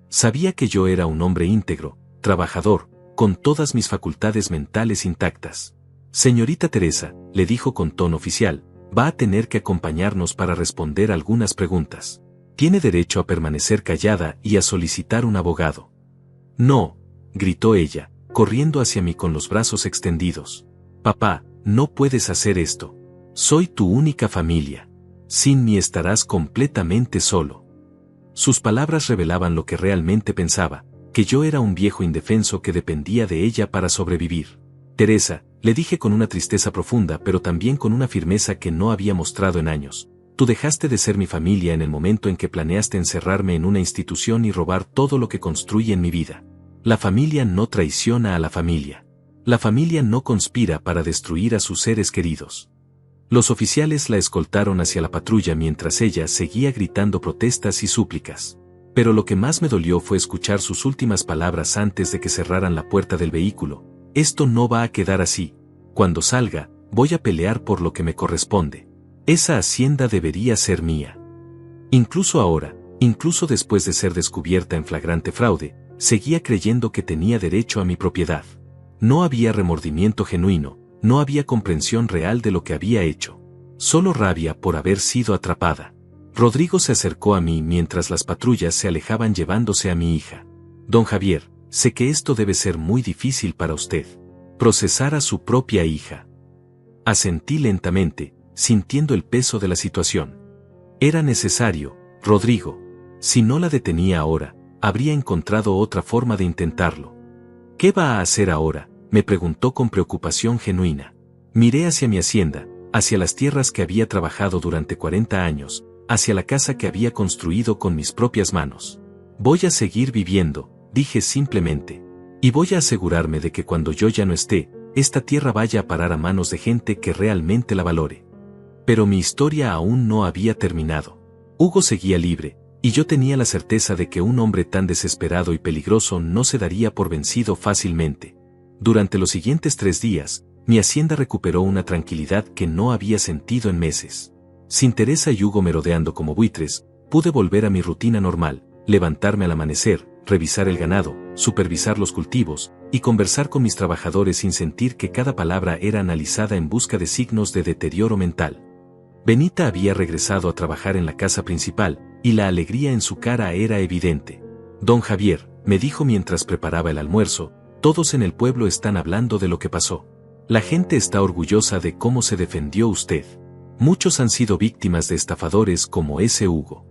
A: Sabía que yo era un hombre íntegro, trabajador, con todas mis facultades mentales intactas. Señorita Teresa, le dijo con tono oficial, va a tener que acompañarnos para responder algunas preguntas. Tiene derecho a permanecer callada y a solicitar un abogado. No, gritó ella, corriendo hacia mí con los brazos extendidos. Papá, no puedes hacer esto. Soy tu única familia. Sin mí estarás completamente solo. Sus palabras revelaban lo que realmente pensaba, que yo era un viejo indefenso que dependía de ella para sobrevivir. Teresa, le dije con una tristeza profunda pero también con una firmeza que no había mostrado en años. Tú dejaste de ser mi familia en el momento en que planeaste encerrarme en una institución y robar todo lo que construye en mi vida. La familia no traiciona a la familia. La familia no conspira para destruir a sus seres queridos. Los oficiales la escoltaron hacia la patrulla mientras ella seguía gritando protestas y súplicas. Pero lo que más me dolió fue escuchar sus últimas palabras antes de que cerraran la puerta del vehículo. Esto no va a quedar así. Cuando salga, voy a pelear por lo que me corresponde. Esa hacienda debería ser mía. Incluso ahora, incluso después de ser descubierta en flagrante fraude, seguía creyendo que tenía derecho a mi propiedad. No había remordimiento genuino, no había comprensión real de lo que había hecho. Solo rabia por haber sido atrapada. Rodrigo se acercó a mí mientras las patrullas se alejaban llevándose a mi hija. Don Javier, sé que esto debe ser muy difícil para usted. Procesar a su propia hija. Asentí lentamente, sintiendo el peso de la situación. Era necesario, Rodrigo. Si no la detenía ahora, habría encontrado otra forma de intentarlo. ¿Qué va a hacer ahora?, me preguntó con preocupación genuina. Miré hacia mi hacienda, hacia las tierras que había trabajado durante 40 años, hacia la casa que había construido con mis propias manos. Voy a seguir viviendo, dije simplemente. Y voy a asegurarme de que cuando yo ya no esté, esta tierra vaya a parar a manos de gente que realmente la valore. Pero mi historia aún no había terminado. Hugo seguía libre, y yo tenía la certeza de que un hombre tan desesperado y peligroso no se daría por vencido fácilmente. Durante los siguientes 3 días, mi hacienda recuperó una tranquilidad que no había sentido en meses. Sin Teresa y Hugo merodeando como buitres, pude volver a mi rutina normal, levantarme al amanecer, revisar el ganado, supervisar los cultivos, y conversar con mis trabajadores sin sentir que cada palabra era analizada en busca de signos de deterioro mental. Benita había regresado a trabajar en la casa principal, y la alegría en su cara era evidente. Don Javier, me dijo mientras preparaba el almuerzo, todos en el pueblo están hablando de lo que pasó. La gente está orgullosa de cómo se defendió usted. Muchos han sido víctimas de estafadores como ese Hugo.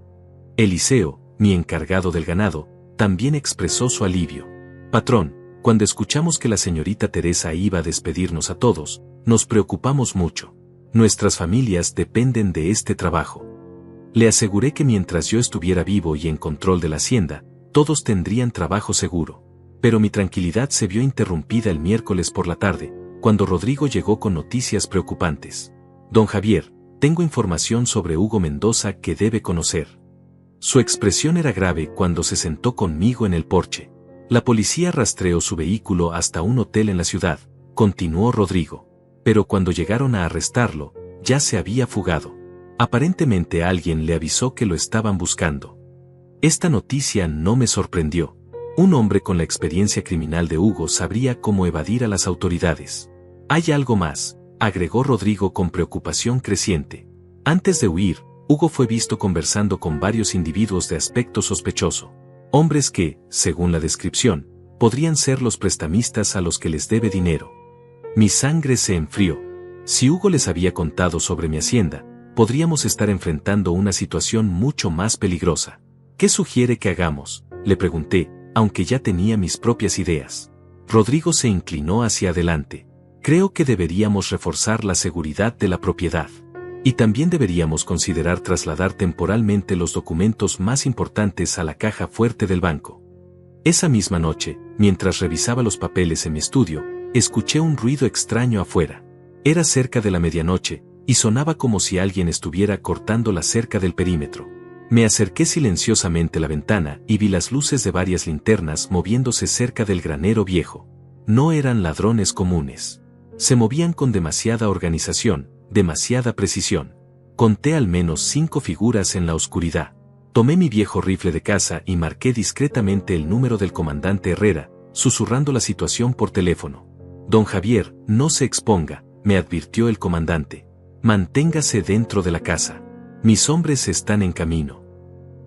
A: Eliseo, mi encargado del ganado, también expresó su alivio. Patrón, cuando escuchamos que la señorita Teresa iba a despedirnos a todos, nos preocupamos mucho. Nuestras familias dependen de este trabajo. Le aseguré que mientras yo estuviera vivo y en control de la hacienda, todos tendrían trabajo seguro. Pero mi tranquilidad se vio interrumpida el miércoles por la tarde, cuando Rodrigo llegó con noticias preocupantes. Don Javier, tengo información sobre Hugo Mendoza que debe conocer. Su expresión era grave cuando se sentó conmigo en el porche. La policía rastreó su vehículo hasta un hotel en la ciudad, continuó Rodrigo. Pero cuando llegaron a arrestarlo, ya se había fugado. Aparentemente alguien le avisó que lo estaban buscando. Esta noticia no me sorprendió. Un hombre con la experiencia criminal de Hugo sabría cómo evadir a las autoridades. Hay algo más, agregó Rodrigo con preocupación creciente. Antes de huir, Hugo fue visto conversando con varios individuos de aspecto sospechoso. Hombres que, según la descripción, podrían ser los prestamistas a los que les debe dinero. Mi sangre se enfrió. Si Hugo les había contado sobre mi hacienda, podríamos estar enfrentando una situación mucho más peligrosa. ¿Qué sugiere que hagamos?, le pregunté, aunque ya tenía mis propias ideas. Rodrigo se inclinó hacia adelante. Creo que deberíamos reforzar la seguridad de la propiedad. Y también deberíamos considerar trasladar temporalmente los documentos más importantes a la caja fuerte del banco. Esa misma noche, mientras revisaba los papeles en mi estudio, escuché un ruido extraño afuera. Era cerca de la medianoche, y sonaba como si alguien estuviera cortando la cerca del perímetro. Me acerqué silenciosamente a la ventana y vi las luces de varias linternas moviéndose cerca del granero viejo. No eran ladrones comunes. Se movían con demasiada organización, demasiada precisión. Conté al menos 5 figuras en la oscuridad. Tomé mi viejo rifle de caza y marqué discretamente el número del comandante Herrera, susurrando la situación por teléfono. Don Javier, no se exponga, me advirtió el comandante. Manténgase dentro de la casa. Mis hombres están en camino.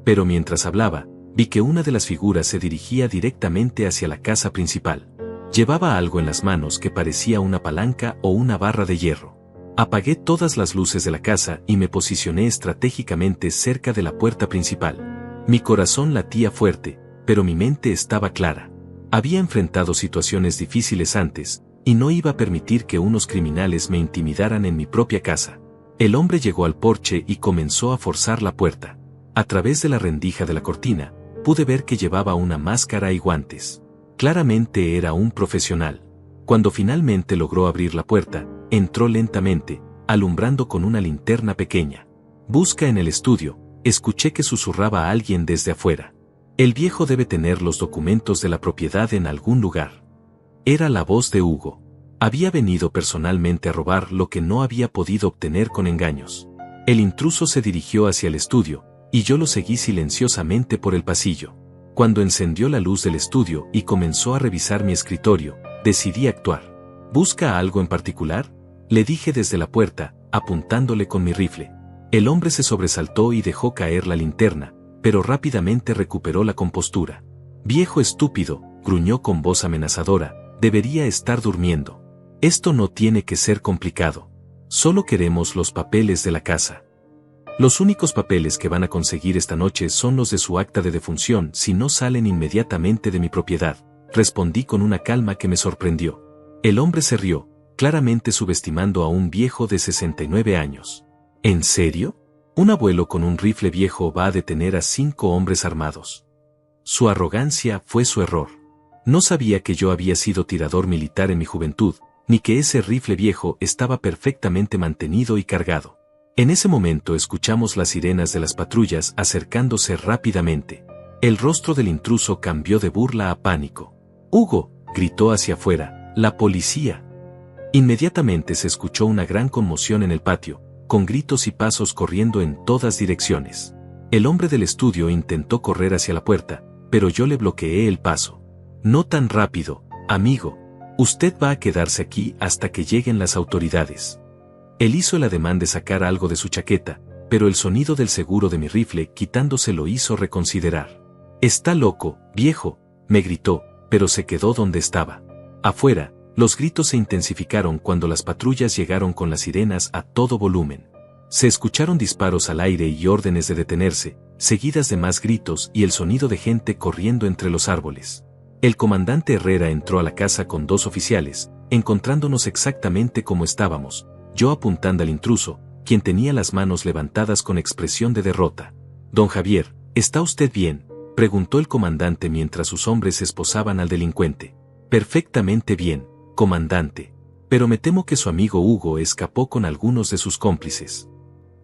A: Pero mientras hablaba, vi que una de las figuras se dirigía directamente hacia la casa principal. Llevaba algo en las manos que parecía una palanca o una barra de hierro. Apagué todas las luces de la casa y me posicioné estratégicamente cerca de la puerta principal. Mi corazón latía fuerte, pero mi mente estaba clara. Había enfrentado situaciones difíciles antes, y no iba a permitir que unos criminales me intimidaran en mi propia casa. El hombre llegó al porche y comenzó a forzar la puerta. A través de la rendija de la cortina, pude ver que llevaba una máscara y guantes. Claramente era un profesional. Cuando finalmente logró abrir la puerta, entró lentamente, alumbrando con una linterna pequeña. Busca en el estudio, escuché que susurraba a alguien desde afuera. El viejo debe tener los documentos de la propiedad en algún lugar. Era la voz de Hugo. Había venido personalmente a robar lo que no había podido obtener con engaños. El intruso se dirigió hacia el estudio, y yo lo seguí silenciosamente por el pasillo. Cuando encendió la luz del estudio y comenzó a revisar mi escritorio, decidí actuar. ¿Busca algo en particular?, le dije desde la puerta, apuntándole con mi rifle. El hombre se sobresaltó y dejó caer la linterna, pero rápidamente recuperó la compostura. Viejo estúpido, gruñó con voz amenazadora, debería estar durmiendo. Esto no tiene que ser complicado. Solo queremos los papeles de la casa. Los únicos papeles que van a conseguir esta noche son los de su acta de defunción si no salen inmediatamente de mi propiedad, respondí con una calma que me sorprendió. El hombre se rió, claramente subestimando a un viejo de 69 años. ¿En serio? ¿Un abuelo con un rifle viejo va a detener a 5 hombres armados? Su arrogancia fue su error. No sabía que yo había sido tirador militar en mi juventud, ni que ese rifle viejo estaba perfectamente mantenido y cargado. En ese momento escuchamos las sirenas de las patrullas acercándose rápidamente. El rostro del intruso cambió de burla a pánico. «Hugo», gritó hacia afuera, «la policía». Inmediatamente se escuchó una gran conmoción en el patio, con gritos y pasos corriendo en todas direcciones. El hombre del estudio intentó correr hacia la puerta, pero yo le bloqueé el paso. «No tan rápido, amigo. Usted va a quedarse aquí hasta que lleguen las autoridades». Él hizo el ademán de sacar algo de su chaqueta, pero el sonido del seguro de mi rifle quitándose lo hizo reconsiderar. «Está loco, viejo», me gritó, pero se quedó donde estaba. Afuera, los gritos se intensificaron cuando las patrullas llegaron con las sirenas a todo volumen. Se escucharon disparos al aire y órdenes de detenerse, seguidas de más gritos y el sonido de gente corriendo entre los árboles. El comandante Herrera entró a la casa con 2 oficiales, encontrándonos exactamente como estábamos, yo apuntando al intruso, quien tenía las manos levantadas con expresión de derrota. «Don Javier, ¿está usted bien?», preguntó el comandante mientras sus hombres esposaban al delincuente. «Perfectamente bien, comandante. Pero me temo que su amigo Hugo escapó con algunos de sus cómplices».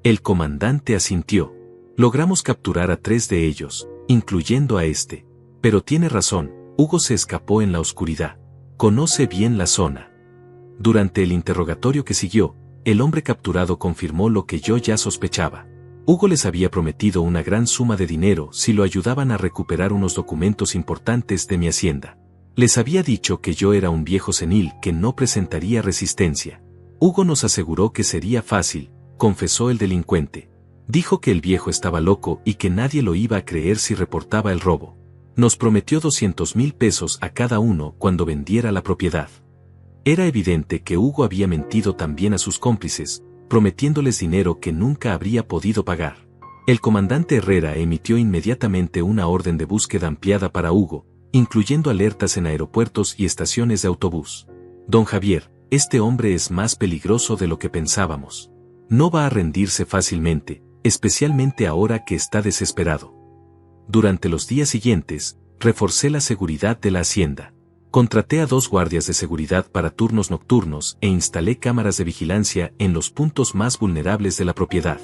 A: El comandante asintió. «Logramos capturar a 3 de ellos, incluyendo a este. Pero tiene razón, Hugo se escapó en la oscuridad. Conoce bien la zona». Durante el interrogatorio que siguió, el hombre capturado confirmó lo que yo ya sospechaba. Hugo les había prometido una gran suma de dinero si lo ayudaban a recuperar unos documentos importantes de mi hacienda. Les había dicho que yo era un viejo senil que no presentaría resistencia. Hugo nos aseguró que sería fácil, confesó el delincuente. Dijo que el viejo estaba loco y que nadie lo iba a creer si reportaba el robo. Nos prometió 200,000 pesos a cada uno cuando vendiera la propiedad. Era evidente que Hugo había mentido también a sus cómplices, prometiéndoles dinero que nunca habría podido pagar. El comandante Herrera emitió inmediatamente una orden de búsqueda ampliada para Hugo, incluyendo alertas en aeropuertos y estaciones de autobús. «Don Javier, este hombre es más peligroso de lo que pensábamos. No va a rendirse fácilmente, especialmente ahora que está desesperado». Durante los días siguientes, reforcé la seguridad de la hacienda. Contraté a 2 guardias de seguridad para turnos nocturnos e instalé cámaras de vigilancia en los puntos más vulnerables de la propiedad.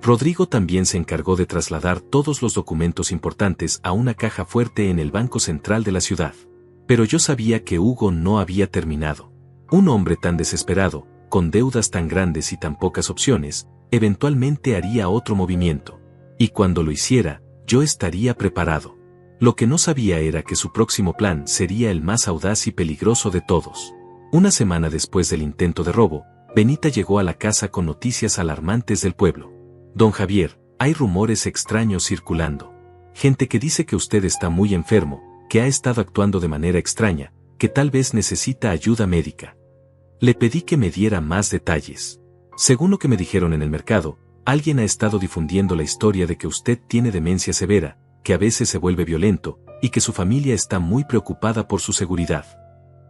A: Rodrigo también se encargó de trasladar todos los documentos importantes a una caja fuerte en el Banco Central de la ciudad. Pero yo sabía que Hugo no había terminado. Un hombre tan desesperado, con deudas tan grandes y tan pocas opciones, eventualmente haría otro movimiento. Y cuando lo hiciera, yo estaría preparado. Lo que no sabía era que su próximo plan sería el más audaz y peligroso de todos. Una semana después del intento de robo, Benita llegó a la casa con noticias alarmantes del pueblo. Don Javier, hay rumores extraños circulando. Gente que dice que usted está muy enfermo, que ha estado actuando de manera extraña, que tal vez necesita ayuda médica. Le pedí que me diera más detalles. Según lo que me dijeron en el mercado, alguien ha estado difundiendo la historia de que usted tiene demencia severa, que a veces se vuelve violento, y que su familia está muy preocupada por su seguridad.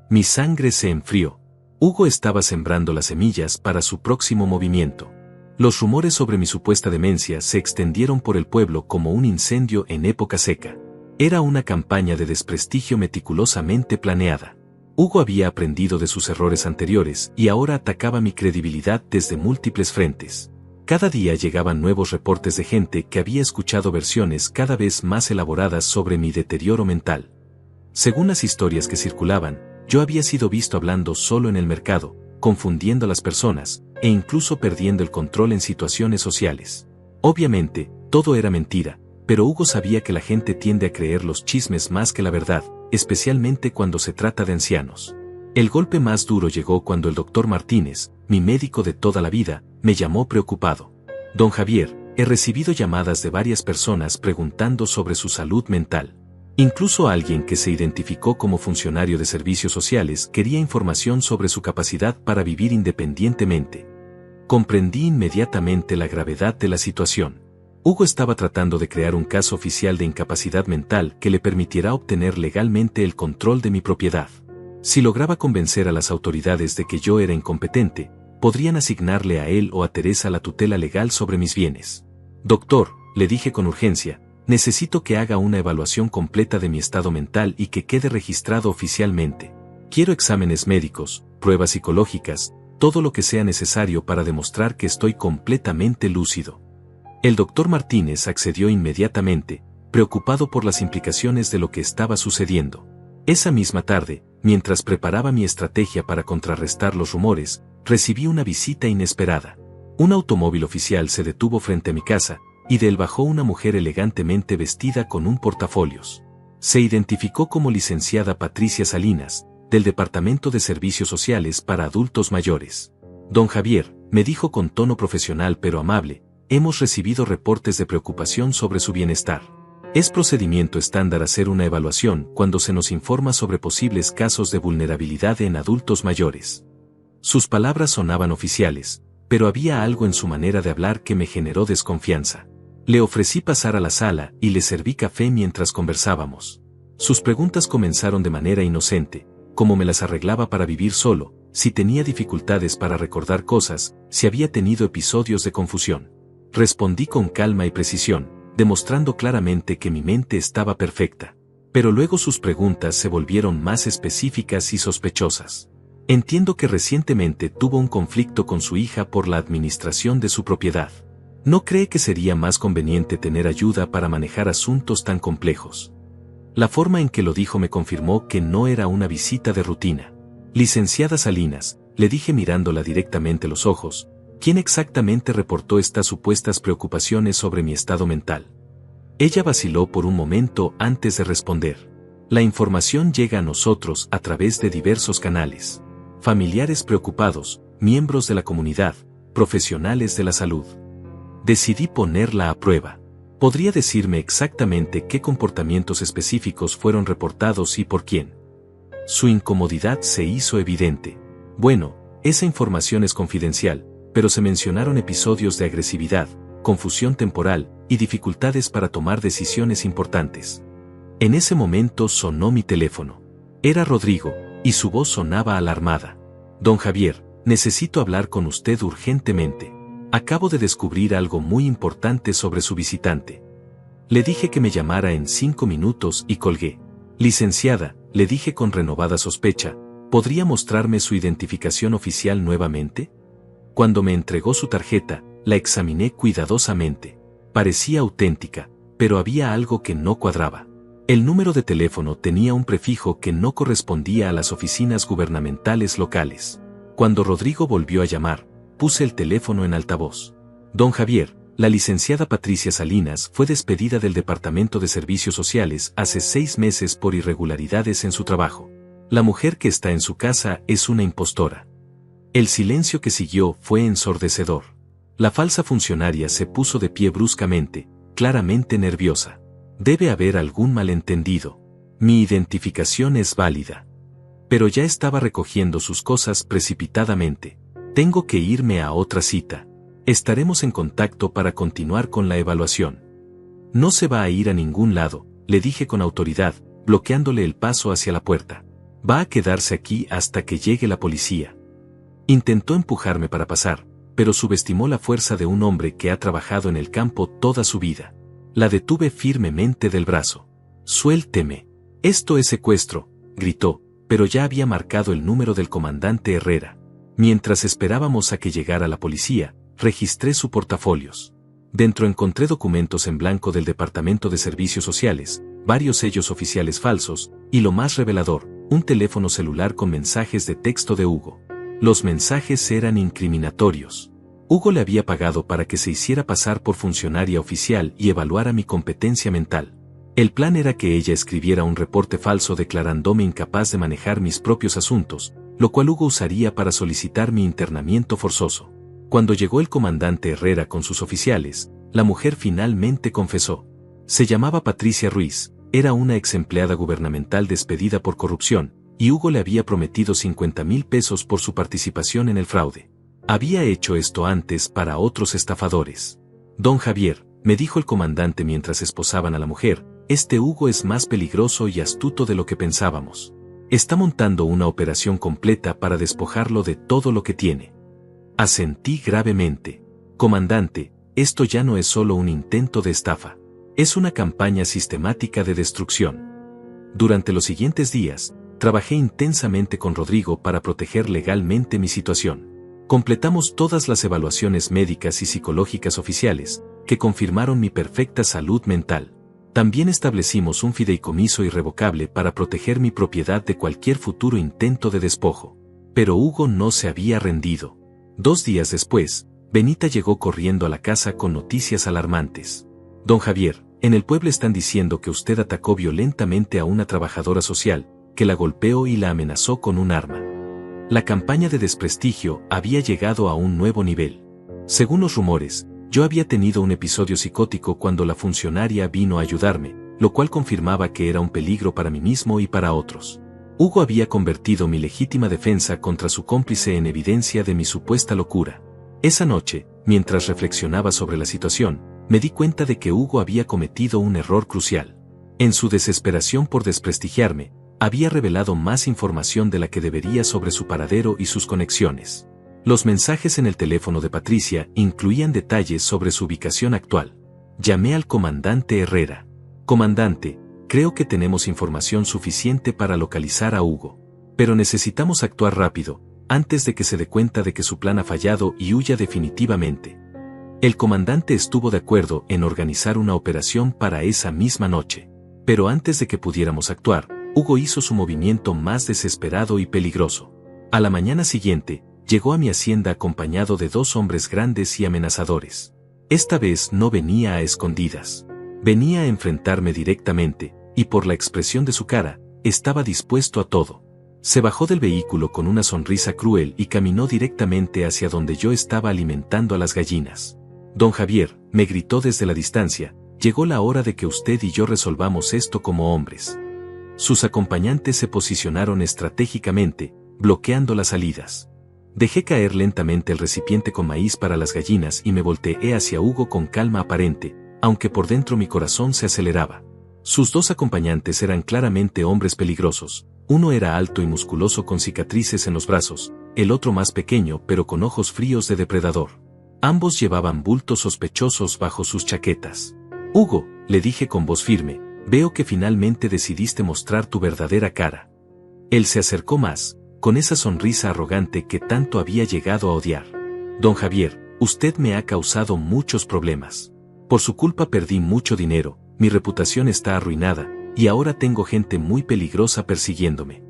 A: Mi sangre se enfrió. Hugo estaba sembrando las semillas para su próximo movimiento. Los rumores sobre mi supuesta demencia se extendieron por el pueblo como un incendio en época seca. Era una campaña de desprestigio meticulosamente planeada. Hugo había aprendido de sus errores anteriores y ahora atacaba mi credibilidad desde múltiples frentes. Cada día llegaban nuevos reportes de gente que había escuchado versiones cada vez más elaboradas sobre mi deterioro mental. Según las historias que circulaban, yo había sido visto hablando solo en el mercado, confundiendo a las personas, e incluso perdiendo el control en situaciones sociales. Obviamente, todo era mentira, pero Hugo sabía que la gente tiende a creer los chismes más que la verdad, especialmente cuando se trata de ancianos. El golpe más duro llegó cuando el doctor Martínez, mi médico de toda la vida, me llamó preocupado. Don Javier, he recibido llamadas de varias personas preguntando sobre su salud mental. Incluso alguien que se identificó como funcionario de servicios sociales quería información sobre su capacidad para vivir independientemente. Comprendí inmediatamente la gravedad de la situación. Hugo estaba tratando de crear un caso oficial de incapacidad mental que le permitiera obtener legalmente el control de mi propiedad. Si lograba convencer a las autoridades de que yo era incompetente, podrían asignarle a él o a Teresa la tutela legal sobre mis bienes. Doctor, le dije con urgencia, necesito que haga una evaluación completa de mi estado mental y que quede registrado oficialmente. Quiero exámenes médicos, pruebas psicológicas, todo lo que sea necesario para demostrar que estoy completamente lúcido. El doctor Martínez accedió inmediatamente, preocupado por las implicaciones de lo que estaba sucediendo. Esa misma tarde, mientras preparaba mi estrategia para contrarrestar los rumores, recibí una visita inesperada. Un automóvil oficial se detuvo frente a mi casa, y de él bajó una mujer elegantemente vestida con un portafolios. Se identificó como licenciada Patricia Salinas, del Departamento de Servicios Sociales para Adultos Mayores. Don Javier, me dijo con tono profesional pero amable, hemos recibido reportes de preocupación sobre su bienestar. Es procedimiento estándar hacer una evaluación cuando se nos informa sobre posibles casos de vulnerabilidad en adultos mayores. Sus palabras sonaban oficiales, pero había algo en su manera de hablar que me generó desconfianza. Le ofrecí pasar a la sala y le serví café mientras conversábamos. Sus preguntas comenzaron de manera inocente, cómo me las arreglaba para vivir solo, si tenía dificultades para recordar cosas, si había tenido episodios de confusión. Respondí con calma y precisión, demostrando claramente que mi mente estaba perfecta. Pero luego sus preguntas se volvieron más específicas y sospechosas. Entiendo que recientemente tuvo un conflicto con su hija por la administración de su propiedad. ¿No cree que sería más conveniente tener ayuda para manejar asuntos tan complejos? La forma en que lo dijo me confirmó que no era una visita de rutina. Licenciada Salinas, le dije mirándola directamente a los ojos, ¿quién exactamente reportó estas supuestas preocupaciones sobre mi estado mental? Ella vaciló por un momento antes de responder. La información llega a nosotros a través de diversos canales. Familiares preocupados, miembros de la comunidad, profesionales de la salud. Decidí ponerla a prueba. ¿Podría decirme exactamente qué comportamientos específicos fueron reportados y por quién? Su incomodidad se hizo evidente. Bueno, esa información es confidencial, pero se mencionaron episodios de agresividad, confusión temporal y dificultades para tomar decisiones importantes. En ese momento sonó mi teléfono. Era Rodrigo, y su voz sonaba alarmada. Don Javier, necesito hablar con usted urgentemente. Acabo de descubrir algo muy importante sobre su visitante. Le dije que me llamara en 5 minutos y colgué. Licenciada, le dije con renovada sospecha, ¿podría mostrarme su identificación oficial nuevamente? Cuando me entregó su tarjeta, la examiné cuidadosamente. Parecía auténtica, pero había algo que no cuadraba. El número de teléfono tenía un prefijo que no correspondía a las oficinas gubernamentales locales. Cuando Rodrigo volvió a llamar, puse el teléfono en altavoz. Don Javier, la licenciada Patricia Salinas fue despedida del Departamento de Servicios Sociales hace 6 meses por irregularidades en su trabajo. La mujer que está en su casa es una impostora. El silencio que siguió fue ensordecedor. La falsa funcionaria se puso de pie bruscamente, claramente nerviosa. Debe haber algún malentendido. Mi identificación es válida. Pero ya estaba recogiendo sus cosas precipitadamente. Tengo que irme a otra cita. Estaremos en contacto para continuar con la evaluación. No se va a ir a ningún lado, le dije con autoridad, bloqueándole el paso hacia la puerta. Va a quedarse aquí hasta que llegue la policía. Intentó empujarme para pasar, pero subestimó la fuerza de un hombre que ha trabajado en el campo toda su vida. La detuve firmemente del brazo. «Suélteme. Esto es secuestro», gritó, pero ya había marcado el número del comandante Herrera. Mientras esperábamos a que llegara la policía, registré su portafolios. Dentro encontré documentos en blanco del Departamento de Servicios Sociales, varios sellos oficiales falsos, y lo más revelador, un teléfono celular con mensajes de texto de Hugo. Los mensajes eran incriminatorios. Hugo le había pagado para que se hiciera pasar por funcionaria oficial y evaluara mi competencia mental. El plan era que ella escribiera un reporte falso declarándome incapaz de manejar mis propios asuntos, lo cual Hugo usaría para solicitar mi internamiento forzoso. Cuando llegó el comandante Herrera con sus oficiales, la mujer finalmente confesó. Se llamaba Patricia Ruiz, era una ex empleada gubernamental despedida por corrupción, y Hugo le había prometido 50,000 pesos por su participación en el fraude. Había hecho esto antes para otros estafadores. Don Javier, me dijo el comandante mientras esposaban a la mujer, este Hugo es más peligroso y astuto de lo que pensábamos. Está montando una operación completa para despojarlo de todo lo que tiene. Asentí gravemente. Comandante, esto ya no es solo un intento de estafa. Es una campaña sistemática de destrucción. Durante los siguientes días, trabajé intensamente con Rodrigo para proteger legalmente mi situación. Completamos todas las evaluaciones médicas y psicológicas oficiales, que confirmaron mi perfecta salud mental. También establecimos un fideicomiso irrevocable para proteger mi propiedad de cualquier futuro intento de despojo. Pero Hugo no se había rendido. 2 días después, Benita llegó corriendo a la casa con noticias alarmantes. Don Javier, en el pueblo están diciendo que usted atacó violentamente a una trabajadora social, que la golpeó y la amenazó con un arma. La campaña de desprestigio había llegado a un nuevo nivel. Según los rumores, yo había tenido un episodio psicótico cuando la funcionaria vino a ayudarme, lo cual confirmaba que era un peligro para mí mismo y para otros. Hugo había convertido mi legítima defensa contra su cómplice en evidencia de mi supuesta locura. Esa noche, mientras reflexionaba sobre la situación, me di cuenta de que Hugo había cometido un error crucial. En su desesperación por desprestigiarme, había revelado más información de la que debería sobre su paradero y sus conexiones. Los mensajes en el teléfono de Patricia incluían detalles sobre su ubicación actual. Llamé al comandante Herrera. Comandante, creo que tenemos información suficiente para localizar a Hugo. Pero necesitamos actuar rápido, antes de que se dé cuenta de que su plan ha fallado y huya definitivamente. El comandante estuvo de acuerdo en organizar una operación para esa misma noche. Pero antes de que pudiéramos actuar, Hugo hizo su movimiento más desesperado y peligroso. A la mañana siguiente, llegó a mi hacienda acompañado de 2 hombres grandes y amenazadores. Esta vez no venía a escondidas. Venía a enfrentarme directamente, y por la expresión de su cara, estaba dispuesto a todo. Se bajó del vehículo con una sonrisa cruel y caminó directamente hacia donde yo estaba alimentando a las gallinas. Don Javier, me gritó desde la distancia, llegó la hora de que usted y yo resolvamos esto como hombres. Sus acompañantes se posicionaron estratégicamente, bloqueando las salidas. Dejé caer lentamente el recipiente con maíz para las gallinas y me volteé hacia Hugo con calma aparente, aunque por dentro mi corazón se aceleraba. Sus 2 acompañantes eran claramente hombres peligrosos. Uno era alto y musculoso con cicatrices en los brazos, el otro más pequeño pero con ojos fríos de depredador. Ambos llevaban bultos sospechosos bajo sus chaquetas. Hugo, le dije con voz firme, veo que finalmente decidiste mostrar tu verdadera cara. Él se acercó más, con esa sonrisa arrogante que tanto había llegado a odiar. Don Javier, usted me ha causado muchos problemas. Por su culpa perdí mucho dinero, mi reputación está arruinada, y ahora tengo gente muy peligrosa persiguiéndome.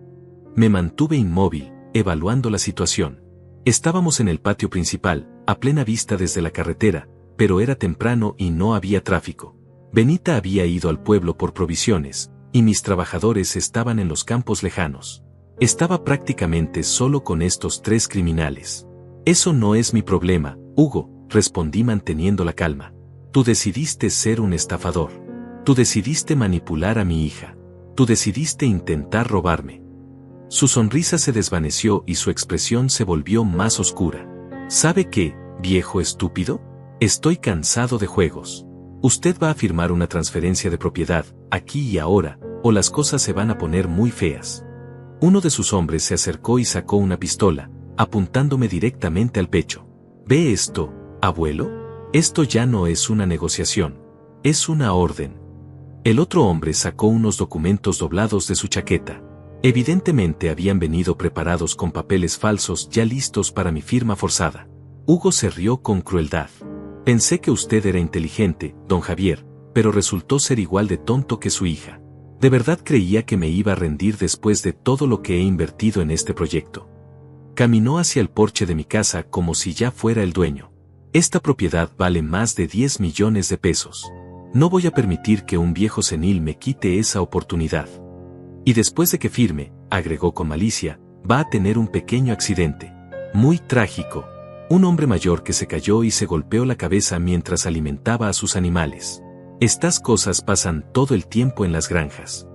A: Me mantuve inmóvil, evaluando la situación. Estábamos en el patio principal, a plena vista desde la carretera, pero era temprano y no había tráfico. Benita había ido al pueblo por provisiones, y mis trabajadores estaban en los campos lejanos. Estaba prácticamente solo con estos 3 criminales. Eso no es mi problema, Hugo, respondí manteniendo la calma. Tú decidiste ser un estafador. Tú decidiste manipular a mi hija. Tú decidiste intentar robarme. Su sonrisa se desvaneció y su expresión se volvió más oscura. ¿Sabe qué, viejo estúpido? Estoy cansado de juegos. Usted va a firmar una transferencia de propiedad, aquí y ahora, o las cosas se van a poner muy feas. Uno de sus hombres se acercó y sacó una pistola, apuntándome directamente al pecho. ¿Ve esto, abuelo? Esto ya no es una negociación. Es una orden. El otro hombre sacó unos documentos doblados de su chaqueta. Evidentemente habían venido preparados con papeles falsos ya listos para mi firma forzada. Hugo se rió con crueldad. Pensé que usted era inteligente, don Javier, pero resultó ser igual de tonto que su hija. ¿De verdad creía que me iba a rendir después de todo lo que he invertido en este proyecto? Caminó hacia el porche de mi casa como si ya fuera el dueño. Esta propiedad vale más de 10 millones de pesos. No voy a permitir que un viejo senil me quite esa oportunidad. Y después de que firme, agregó con malicia, va a tener un pequeño accidente. Muy trágico. Un hombre mayor que se cayó y se golpeó la cabeza mientras alimentaba a sus animales. Estas cosas pasan todo el tiempo en las granjas.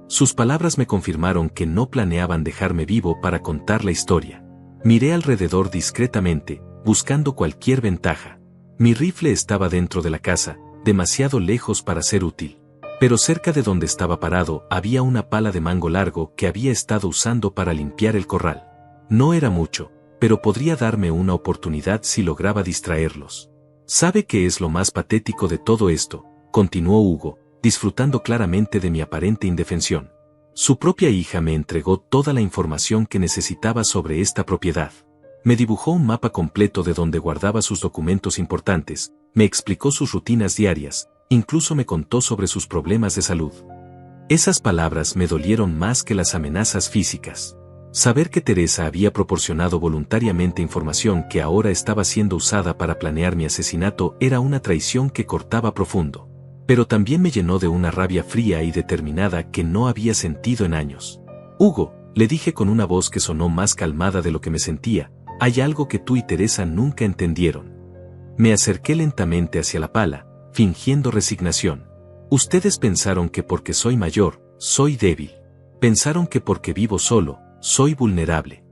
A: Sus palabras me confirmaron que no planeaban dejarme vivo para contar la historia. Miré alrededor discretamente, buscando cualquier ventaja. Mi rifle estaba dentro de la casa, demasiado lejos para ser útil. Pero cerca de donde estaba parado había una pala de mango largo que había estado usando para limpiar el corral. No era mucho, pero podría darme una oportunidad si lograba distraerlos. ¿Sabe qué es lo más patético de todo esto?, continuó Hugo, disfrutando claramente de mi aparente indefensión. Su propia hija me entregó toda la información que necesitaba sobre esta propiedad. Me dibujó un mapa completo de donde guardaba sus documentos importantes, me explicó sus rutinas diarias, incluso me contó sobre sus problemas de salud. Esas palabras me dolieron más que las amenazas físicas. Saber que Teresa había proporcionado voluntariamente información que ahora estaba siendo usada para planear mi asesinato era una traición que cortaba profundo. Pero también me llenó de una rabia fría y determinada que no había sentido en años. Hugo, le dije con una voz que sonó más calmada de lo que me sentía, hay algo que tú y Teresa nunca entendieron. Me acerqué lentamente hacia la pala, fingiendo resignación. Ustedes pensaron que porque soy mayor, soy débil. Pensaron que porque vivo solo, soy vulnerable.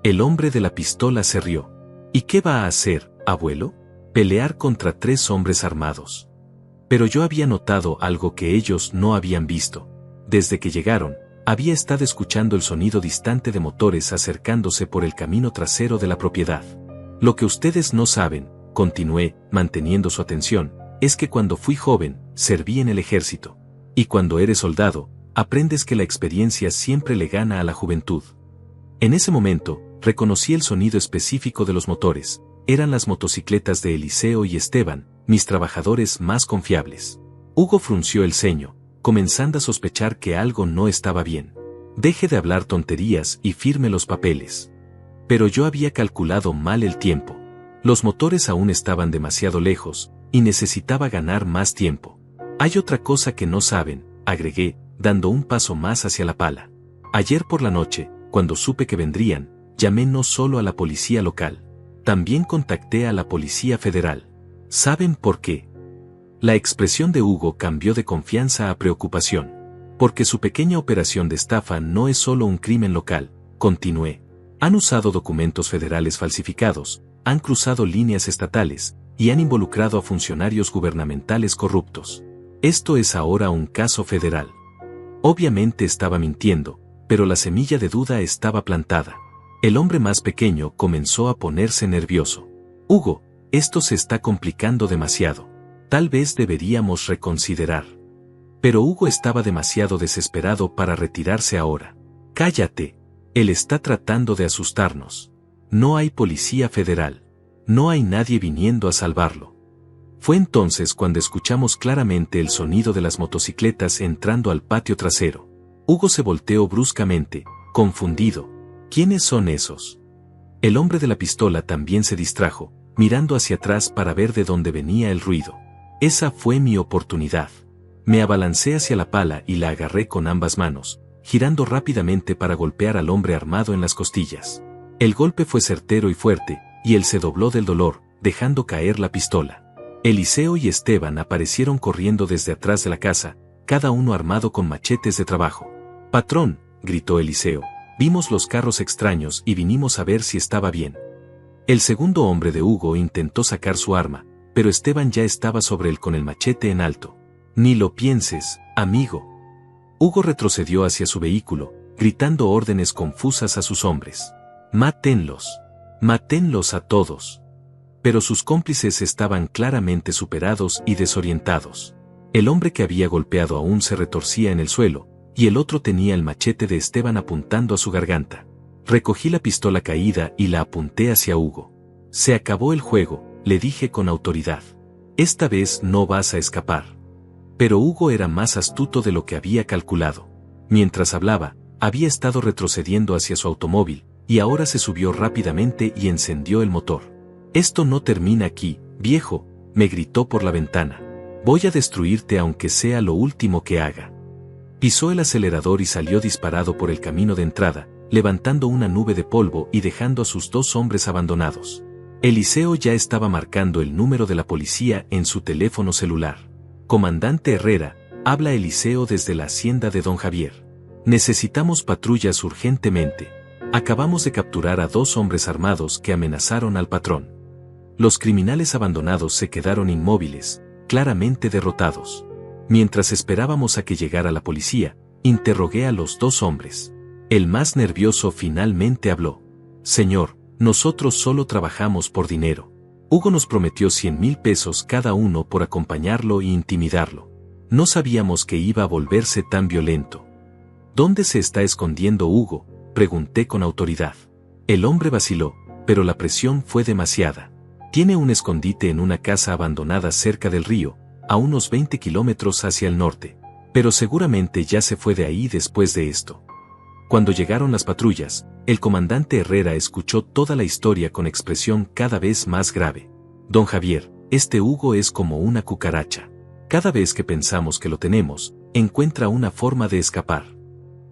A: El hombre de la pistola se rió. ¿Y qué va a hacer, abuelo? Pelear contra 3 hombres armados. Pero yo había notado algo que ellos no habían visto. Desde que llegaron, había estado escuchando el sonido distante de motores acercándose por el camino trasero de la propiedad. Lo que ustedes no saben, continué, manteniendo su atención, es que cuando fui joven, serví en el ejército. Y cuando eres soldado, aprendes que la experiencia siempre le gana a la juventud. En ese momento, reconocí el sonido específico de los motores. Eran las motocicletas de Eliseo y Esteban, mis trabajadores más confiables. Hugo frunció el ceño, comenzando a sospechar que algo no estaba bien. Deje de hablar tonterías y firme los papeles. Pero yo había calculado mal el tiempo. Los motores aún estaban demasiado lejos, y necesitaba ganar más tiempo. Hay otra cosa que no saben, agregué, dando un paso más hacia la pala. Ayer por la noche, cuando supe que vendrían, llamé no solo a la policía local. También contacté a la Policía Federal. ¿Saben por qué? La expresión de Hugo cambió de confianza a preocupación. Porque su pequeña operación de estafa no es solo un crimen local, continué. Han usado documentos federales falsificados, han cruzado líneas estatales, y han involucrado a funcionarios gubernamentales corruptos. Esto es ahora un caso federal. Obviamente estaba mintiendo, pero la semilla de duda estaba plantada. El hombre más pequeño comenzó a ponerse nervioso. Hugo, esto se está complicando demasiado. Tal vez deberíamos reconsiderar. Pero Hugo estaba demasiado desesperado para retirarse ahora. Cállate. Él está tratando de asustarnos. No hay policía federal. No hay nadie viniendo a salvarlo. Fue entonces cuando escuchamos claramente el sonido de las motocicletas entrando al patio trasero. Hugo se volteó bruscamente, confundido. ¿Quiénes son esos? El hombre de la pistola también se distrajo, mirando hacia atrás para ver de dónde venía el ruido. Esa fue mi oportunidad. Me abalancé hacia la pala y la agarré con ambas manos, girando rápidamente para golpear al hombre armado en las costillas. El golpe fue certero y fuerte, y él se dobló del dolor, dejando caer la pistola. Eliseo y Esteban aparecieron corriendo desde atrás de la casa, cada uno armado con machetes de trabajo. «Patrón», gritó Eliseo, «vimos los carros extraños y vinimos a ver si estaba bien». El segundo hombre de Hugo intentó sacar su arma, pero Esteban ya estaba sobre él con el machete en alto. «Ni lo pienses, amigo». Hugo retrocedió hacia su vehículo, gritando órdenes confusas a sus hombres. «Mátenlos. Mátenlos a todos». Pero sus cómplices estaban claramente superados y desorientados. El hombre que había golpeado aún se retorcía en el suelo, y el otro tenía el machete de Esteban apuntando a su garganta. Recogí la pistola caída y la apunté hacia Hugo. «Se acabó el juego», le dije con autoridad. «Esta vez no vas a escapar». Pero Hugo era más astuto de lo que había calculado. Mientras hablaba, había estado retrocediendo hacia su automóvil, y ahora se subió rápidamente y encendió el motor. «Esto no termina aquí, viejo», me gritó por la ventana. «Voy a destruirte aunque sea lo último que haga». Pisó el acelerador y salió disparado por el camino de entrada, levantando una nube de polvo y dejando a sus dos hombres abandonados. Eliseo ya estaba marcando el número de la policía en su teléfono celular. «Comandante Herrera», habla Eliseo desde la hacienda de don Javier. «Necesitamos patrullas urgentemente. Acabamos de capturar a 2 hombres armados que amenazaron al patrón». Los criminales abandonados se quedaron inmóviles, claramente derrotados. Mientras esperábamos a que llegara la policía, interrogué a los 2 hombres. El más nervioso finalmente habló. «Señor, nosotros solo trabajamos por dinero. Hugo nos prometió 100,000 pesos cada uno por acompañarlo e intimidarlo. No sabíamos que iba a volverse tan violento». «¿Dónde se está escondiendo Hugo?», pregunté con autoridad. El hombre vaciló, pero la presión fue demasiada. «Tiene un escondite en una casa abandonada cerca del río, a unos 20 kilómetros hacia el norte. Pero seguramente ya se fue de ahí después de esto». Cuando llegaron las patrullas, el comandante Herrera escuchó toda la historia con expresión cada vez más grave. «Don Javier, este Hugo es como una cucaracha. Cada vez que pensamos que lo tenemos, encuentra una forma de escapar».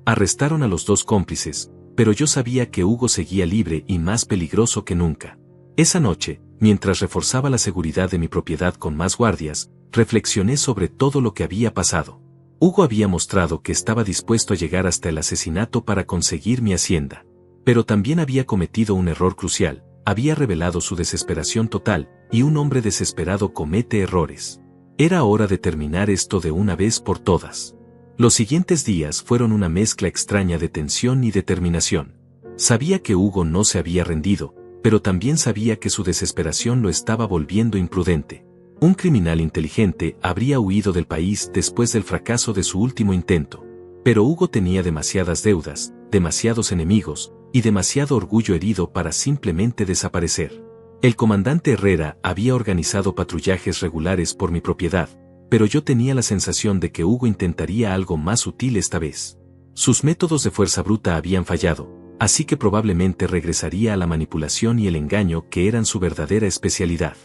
A: Arrestaron a los 2 cómplices, pero yo sabía que Hugo seguía libre y más peligroso que nunca. Esa noche, mientras reforzaba la seguridad de mi propiedad con más guardias, reflexioné sobre todo lo que había pasado. Hugo había mostrado que estaba dispuesto a llegar hasta el asesinato para conseguir mi hacienda. Pero también había cometido un error crucial, había revelado su desesperación total, y un hombre desesperado comete errores. Era hora de terminar esto de una vez por todas. Los siguientes días fueron una mezcla extraña de tensión y determinación. Sabía que Hugo no se había rendido, pero también sabía que su desesperación lo estaba volviendo imprudente. Un criminal inteligente habría huido del país después del fracaso de su último intento. Pero Hugo tenía demasiadas deudas, demasiados enemigos, y demasiado orgullo herido para simplemente desaparecer. El comandante Herrera había organizado patrullajes regulares por mi propiedad, pero yo tenía la sensación de que Hugo intentaría algo más sutil esta vez. Sus métodos de fuerza bruta habían fallado, así que probablemente regresaría a la manipulación y el engaño que eran su verdadera especialidad.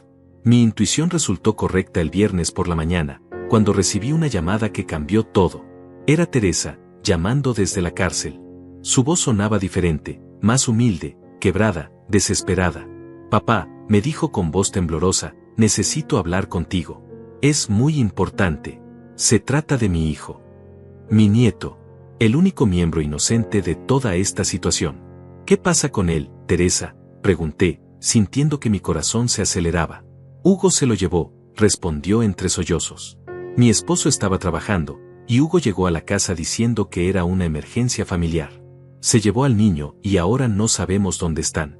A: Mi intuición resultó correcta el viernes por la mañana, cuando recibí una llamada que cambió todo. Era Teresa, llamando desde la cárcel. Su voz sonaba diferente, más humilde, quebrada, desesperada. «Papá», me dijo con voz temblorosa, «necesito hablar contigo. Es muy importante. Se trata de mi hijo. Mi nieto. El único miembro inocente de toda esta situación». «¿Qué pasa con él, Teresa?», pregunté, sintiendo que mi corazón se aceleraba. «Hugo se lo llevó», respondió entre sollozos. Mi esposo estaba trabajando, y Hugo llegó a la casa diciendo que era una emergencia familiar. Se llevó al niño y ahora no sabemos dónde están.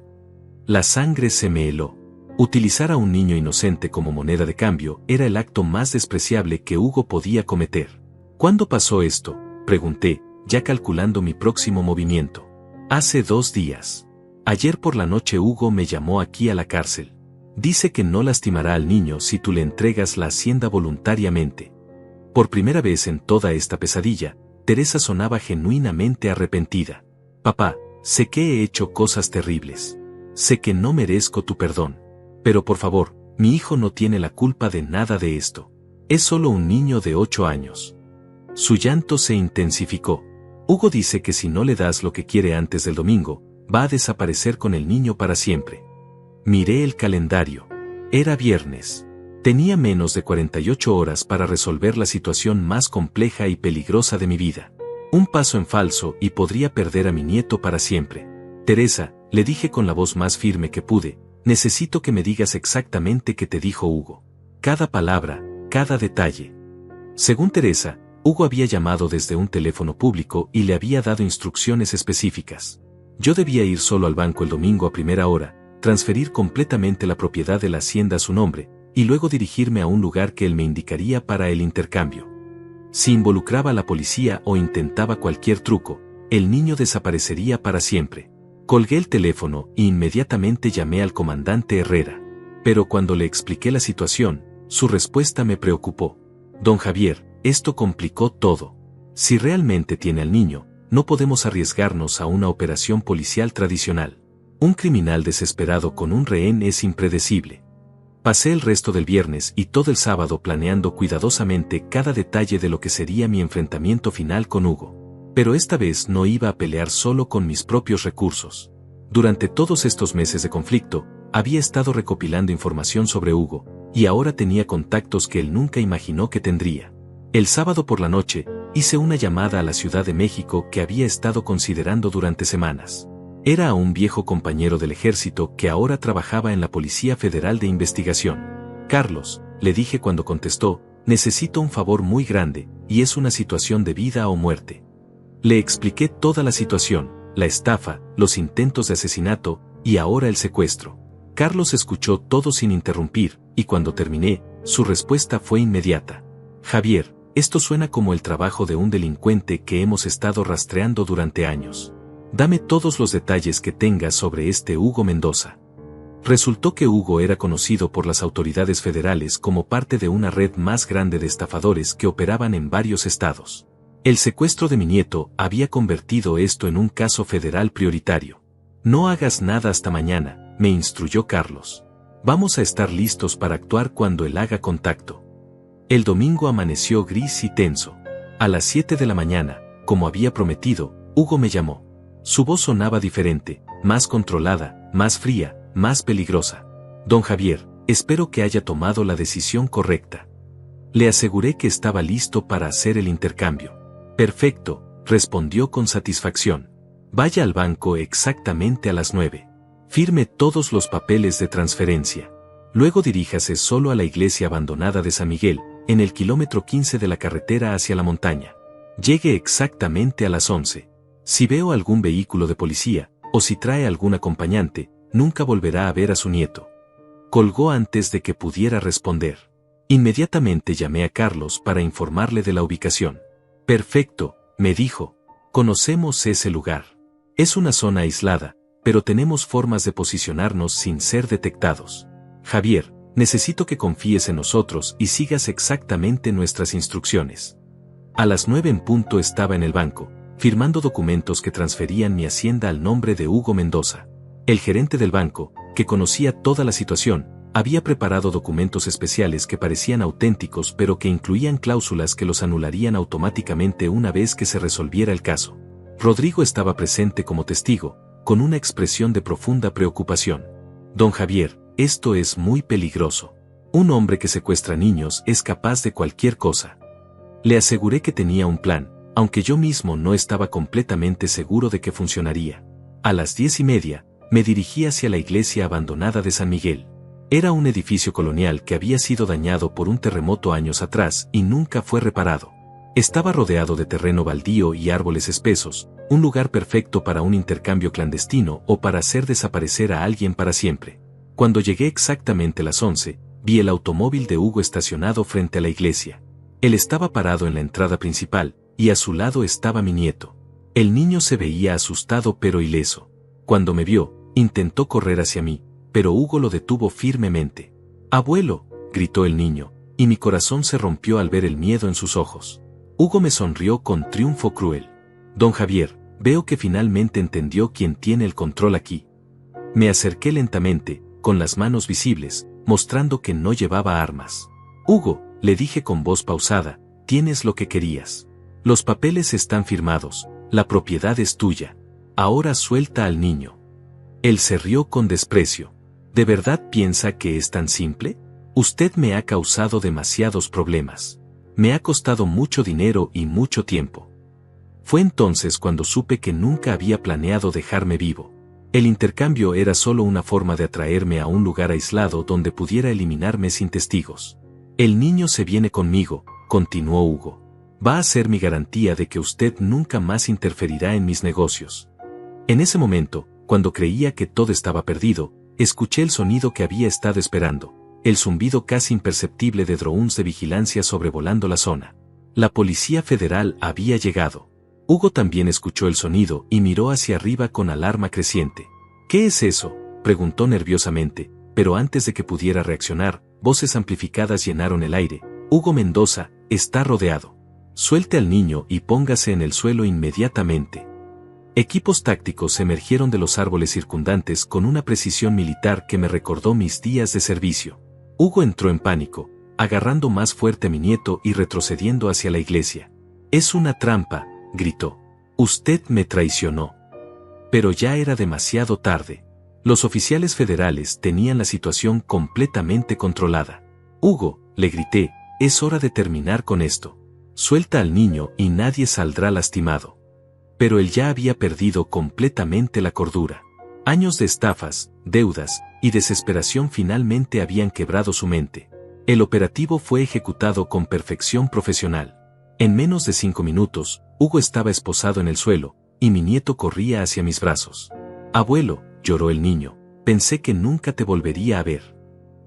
A: La sangre se me heló. Utilizar a un niño inocente como moneda de cambio era el acto más despreciable que Hugo podía cometer. «¿Cuándo pasó esto?», pregunté, ya calculando mi próximo movimiento. «Hace 2 días. Ayer por la noche Hugo me llamó aquí a la cárcel. Dice que no lastimará al niño si tú le entregas la hacienda voluntariamente». Por primera vez en toda esta pesadilla, Teresa sonaba genuinamente arrepentida. «Papá, sé que he hecho cosas terribles. Sé que no merezco tu perdón. Pero por favor, mi hijo no tiene la culpa de nada de esto. Es solo un niño de 8 años. Su llanto se intensificó. Hugo dice que si no le das lo que quiere antes del domingo, va a desaparecer con el niño para siempre. Miré el calendario. Era viernes. Tenía menos de 48 horas para resolver la situación más compleja y peligrosa de mi vida. Un paso en falso y podría perder a mi nieto para siempre. Teresa, le dije con la voz más firme que pude, necesito que me digas exactamente qué te dijo Hugo. Cada palabra, cada detalle. Según Teresa, Hugo había llamado desde un teléfono público y le había dado instrucciones específicas. Yo debía ir solo al banco el domingo a primera hora, transferir completamente la propiedad de la hacienda a su nombre, y luego dirigirme a un lugar que él me indicaría para el intercambio. Si involucraba a la policía o intentaba cualquier truco, el niño desaparecería para siempre. Colgué el teléfono e inmediatamente llamé al comandante Herrera. Pero cuando le expliqué la situación, su respuesta me preocupó. Don Javier, esto complicó todo. Si realmente tiene al niño, no podemos arriesgarnos a una operación policial tradicional. Un criminal desesperado con un rehén es impredecible. Pasé el resto del viernes y todo el sábado planeando cuidadosamente cada detalle de lo que sería mi enfrentamiento final con Hugo. Pero esta vez no iba a pelear solo con mis propios recursos. Durante todos estos meses de conflicto, había estado recopilando información sobre Hugo, y ahora tenía contactos que él nunca imaginó que tendría. El sábado por la noche, hice una llamada a la Ciudad de México que había estado considerando durante semanas. Era a un viejo compañero del ejército que ahora trabajaba en la Policía Federal de Investigación. Carlos, le dije cuando contestó, necesito un favor muy grande, y es una situación de vida o muerte. Le expliqué toda la situación, la estafa, los intentos de asesinato, y ahora el secuestro. Carlos escuchó todo sin interrumpir, y cuando terminé, su respuesta fue inmediata. Javier, esto suena como el trabajo de un delincuente que hemos estado rastreando durante años. Dame todos los detalles que tengas sobre este Hugo Mendoza. Resultó que Hugo era conocido por las autoridades federales como parte de una red más grande de estafadores que operaban en varios estados. El secuestro de mi nieto había convertido esto en un caso federal prioritario. No hagas nada hasta mañana, me instruyó Carlos. Vamos a estar listos para actuar cuando él haga contacto. El domingo amaneció gris y tenso. A las 7 de la mañana, como había prometido, Hugo me llamó. Su voz sonaba diferente, más controlada, más fría, más peligrosa. Don Javier, espero que haya tomado la decisión correcta. Le aseguré que estaba listo para hacer el intercambio. Perfecto, respondió con satisfacción. Vaya al banco exactamente a las 9. Firme todos los papeles de transferencia. Luego diríjase solo a la iglesia abandonada de San Miguel, en el kilómetro 15 de la carretera hacia la montaña. Llegue exactamente a las 11. Si veo algún vehículo de policía, o si trae algún acompañante, nunca volverá a ver a su nieto. Colgó antes de que pudiera responder. Inmediatamente llamé a Carlos para informarle de la ubicación. Perfecto, me dijo. Conocemos ese lugar. Es una zona aislada, pero tenemos formas de posicionarnos sin ser detectados. Javier, necesito que confíes en nosotros y sigas exactamente nuestras instrucciones. A las 9 en punto estaba en el banco, firmando documentos que transferían mi hacienda al nombre de Hugo Mendoza. El gerente del banco, que conocía toda la situación, había preparado documentos especiales que parecían auténticos pero que incluían cláusulas que los anularían automáticamente una vez que se resolviera el caso. Rodrigo estaba presente como testigo, con una expresión de profunda preocupación. Don Javier, esto es muy peligroso. Un hombre que secuestra niños es capaz de cualquier cosa. Le aseguré que tenía un plan, aunque yo mismo no estaba completamente seguro de que funcionaría. A las 10:30, me dirigí hacia la iglesia abandonada de San Miguel. Era un edificio colonial que había sido dañado por un terremoto años atrás y nunca fue reparado. Estaba rodeado de terreno baldío y árboles espesos, un lugar perfecto para un intercambio clandestino o para hacer desaparecer a alguien para siempre. Cuando llegué exactamente a las 11, vi el automóvil de Hugo estacionado frente a la iglesia. Él estaba parado en la entrada principal, y a su lado estaba mi nieto. El niño se veía asustado pero ileso. Cuando me vio, intentó correr hacia mí, pero Hugo lo detuvo firmemente. «Abuelo», gritó el niño, y mi corazón se rompió al ver el miedo en sus ojos. Hugo me sonrió con triunfo cruel. «Don Javier, veo que finalmente entendió quién tiene el control aquí. Me acerqué lentamente, con las manos visibles, mostrando que no llevaba armas. Hugo, le dije con voz pausada, tienes lo que querías. Los papeles están firmados, la propiedad es tuya. Ahora suelta al niño. Él se rió con desprecio. ¿De verdad piensa que es tan simple? Usted me ha causado demasiados problemas. Me ha costado mucho dinero y mucho tiempo. Fue entonces cuando supe que nunca había planeado dejarme vivo. El intercambio era solo una forma de atraerme a un lugar aislado donde pudiera eliminarme sin testigos. El niño se viene conmigo, continuó Hugo. Va a ser mi garantía de que usted nunca más interferirá en mis negocios. En ese momento, cuando creía que todo estaba perdido, escuché el sonido que había estado esperando, el zumbido casi imperceptible de drones de vigilancia sobrevolando la zona. La Policía Federal había llegado. Hugo también escuchó el sonido y miró hacia arriba con alarma creciente. ¿Qué es eso?, preguntó nerviosamente, pero antes de que pudiera reaccionar, voces amplificadas llenaron el aire. Hugo Mendoza, está rodeado. Suelte al niño y póngase en el suelo inmediatamente. Equipos tácticos emergieron de los árboles circundantes con una precisión militar que me recordó mis días de servicio. Hugo entró en pánico, agarrando más fuerte a mi nieto y retrocediendo hacia la iglesia. «Es una trampa», gritó. «Usted me traicionó». Pero ya era demasiado tarde. Los oficiales federales tenían la situación completamente controlada. «Hugo», le grité, «es hora de terminar con esto. Suelta al niño y nadie saldrá lastimado». Pero él ya había perdido completamente la cordura. Años de estafas, deudas y desesperación finalmente habían quebrado su mente. El operativo fue ejecutado con perfección profesional. En menos de 5 minutos, Hugo estaba esposado en el suelo, y mi nieto corría hacia mis brazos. «Abuelo», lloró el niño, «pensé que nunca te volvería a ver».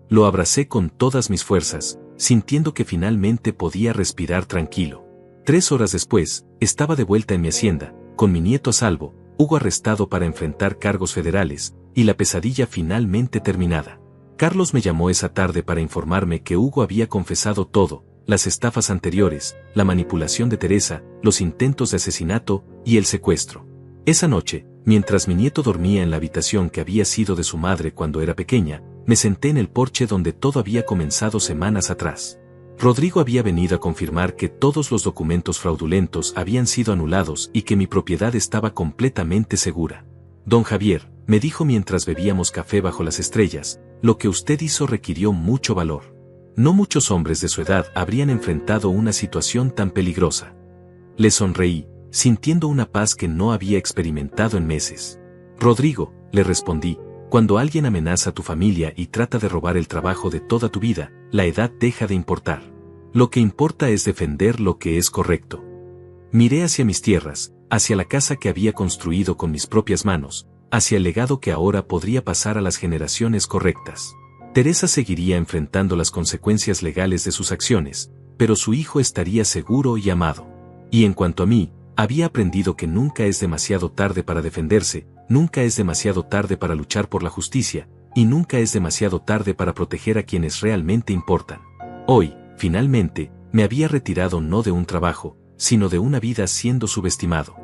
A: Lo abracé con todas mis fuerzas, sintiendo que finalmente podía respirar tranquilo. 3 horas después, estaba de vuelta en mi hacienda, con mi nieto a salvo, Hugo arrestado para enfrentar cargos federales, y la pesadilla finalmente terminada. Carlos me llamó esa tarde para informarme que Hugo había confesado todo, las estafas anteriores, la manipulación de Teresa, los intentos de asesinato y el secuestro. Esa noche, mientras mi nieto dormía en la habitación que había sido de su madre cuando era pequeña, me senté en el porche donde todo había comenzado semanas atrás. Rodrigo había venido a confirmar que todos los documentos fraudulentos habían sido anulados y que mi propiedad estaba completamente segura. «Don Javier», me dijo mientras bebíamos café bajo las estrellas, «lo que usted hizo requirió mucho valor. No muchos hombres de su edad habrían enfrentado una situación tan peligrosa». Le sonreí, sintiendo una paz que no había experimentado en meses. «Rodrigo», le respondí, «cuando alguien amenaza a tu familia y trata de robar el trabajo de toda tu vida, la edad deja de importar. Lo que importa es defender lo que es correcto». Miré hacia mis tierras, hacia la casa que había construido con mis propias manos, hacia el legado que ahora podría pasar a las generaciones correctas. Teresa seguiría enfrentando las consecuencias legales de sus acciones, pero su hijo estaría seguro y amado. Y en cuanto a mí, había aprendido que nunca es demasiado tarde para defenderse, nunca es demasiado tarde para luchar por la justicia, y nunca es demasiado tarde para proteger a quienes realmente importan. Hoy, finalmente, me había retirado no de un trabajo, sino de una vida siendo subestimado.